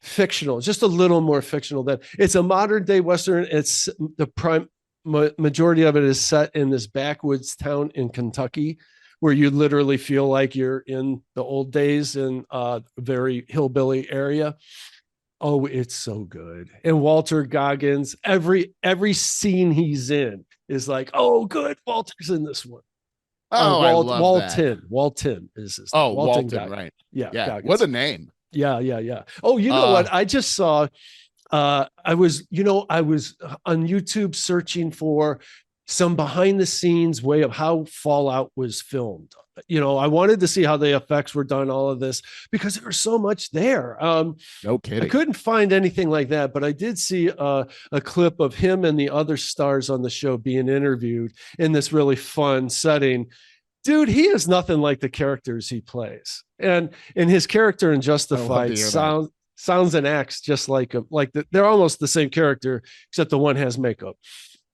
fictional, just a little more fictional. Than it's a modern day Western. It's the prime majority of it is set in this backwoods town in Kentucky, where you literally feel like you're in the old days in a very hillbilly area. Oh, it's so good. And Walter Goggins, every scene he's in is like, oh, good, Walter's in this one. Oh, I love Walton. that. On is his name. Oh, Walton, right. Yeah. Goggins. What a name. Yeah. Oh, you know what? I just saw, I was on YouTube searching for some behind the scenes way of how Fallout was filmed. I wanted to see how the effects were done, all of this, because there was so much there. No kidding. I couldn't find anything like that, but I did see a clip of him and the other stars on the show being interviewed in this really fun setting. Dude, he is nothing like the characters he plays. And his character in Justified sounds and acts just like him. They're almost the same character, except the one has makeup.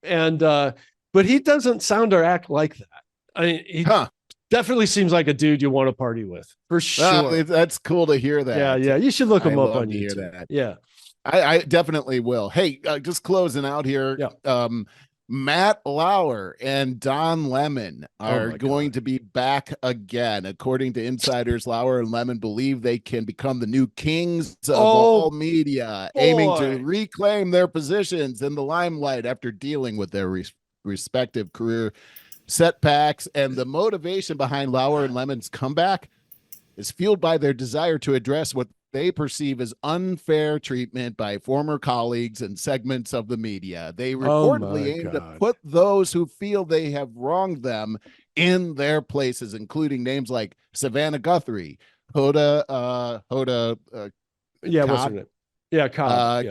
And but he doesn't sound or act like that. He definitely seems like a dude you want to party with, for sure. That's cool to hear that. Yeah. You should look him up on YouTube. Yeah. I definitely will. Hey, just closing out here. Yeah. Matt Lauer and Don Lemon are going to be back again. According to insiders, Lauer and Lemon believe they can become the new kings of all media, aiming to reclaim their positions in the limelight after dealing with their respective career setbacks. And the motivation behind Lauer and Lemon's comeback is fueled by their desire to address what they perceive as unfair treatment by former colleagues and segments of the media. They reportedly aim to put those who feel they have wronged them in their places, including names like Savannah Guthrie, Hoda, what's her name? Yeah,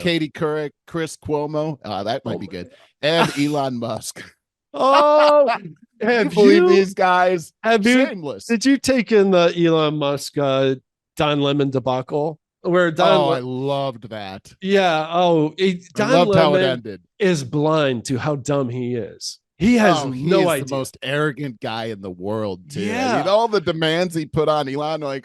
Katie Couric, Chris Cuomo. That might be good. And Elon Musk. Have you these guys? Shameless. Did you take in the Elon Musk Don Lemon debacle? Where I loved that. Yeah. Don Lemon is blind to how dumb he is. He has no idea. The most arrogant guy in the world, too. Yeah. I mean, all the demands he put on Elon, and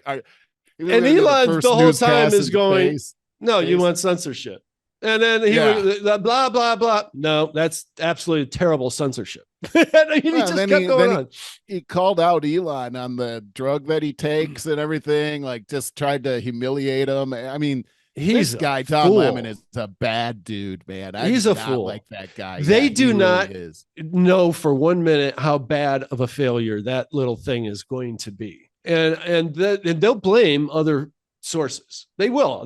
Elon the whole time is going, "No, you want censorship." And then he was blah, blah, blah. No, that's absolutely terrible censorship. He just kept going on. He called out Elon on the drug that he takes and everything, just tried to humiliate him. I mean, this guy, Don Lemon, is a bad dude, man. He's a fool. Like that guy. They do not know for 1 minute how bad of a failure that little thing is going to be. And they'll blame other sources. They will.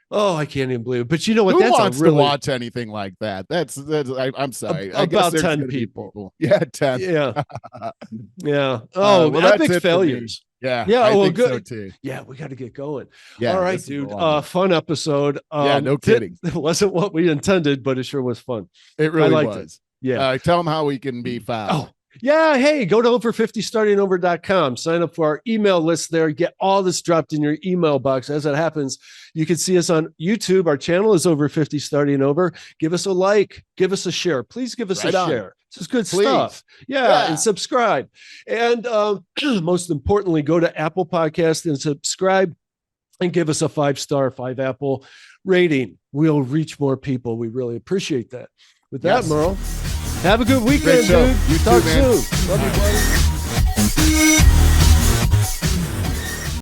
I can't even believe it. But you know what? Who wants to watch anything like that? I'm sorry. About 10 people. Yeah, 10. Yeah. Yeah. Epic failures. Yeah. I think good. So too. Yeah, we got to get going. Yeah. All right, dude. Fun episode. No kidding. It wasn't what we intended, but it sure was fun. It really was. Yeah. Tell them how we can be found. Yeah. Hey, go to over50startingover.com. Sign up for our email list there. Get all this dropped in your email box. As it happens, you can see us on YouTube. Our channel is Over 50 Starting Over. Give us a like. Give us a share. Please give us a share. This is good stuff. Yeah. And subscribe. And most importantly, go to Apple Podcast and subscribe and give us a 5-star, 5 Apple rating. We'll reach more people. We really appreciate that. With that, Merle, have a good weekend, dude. You Talk too, man. soon. Love you, buddy.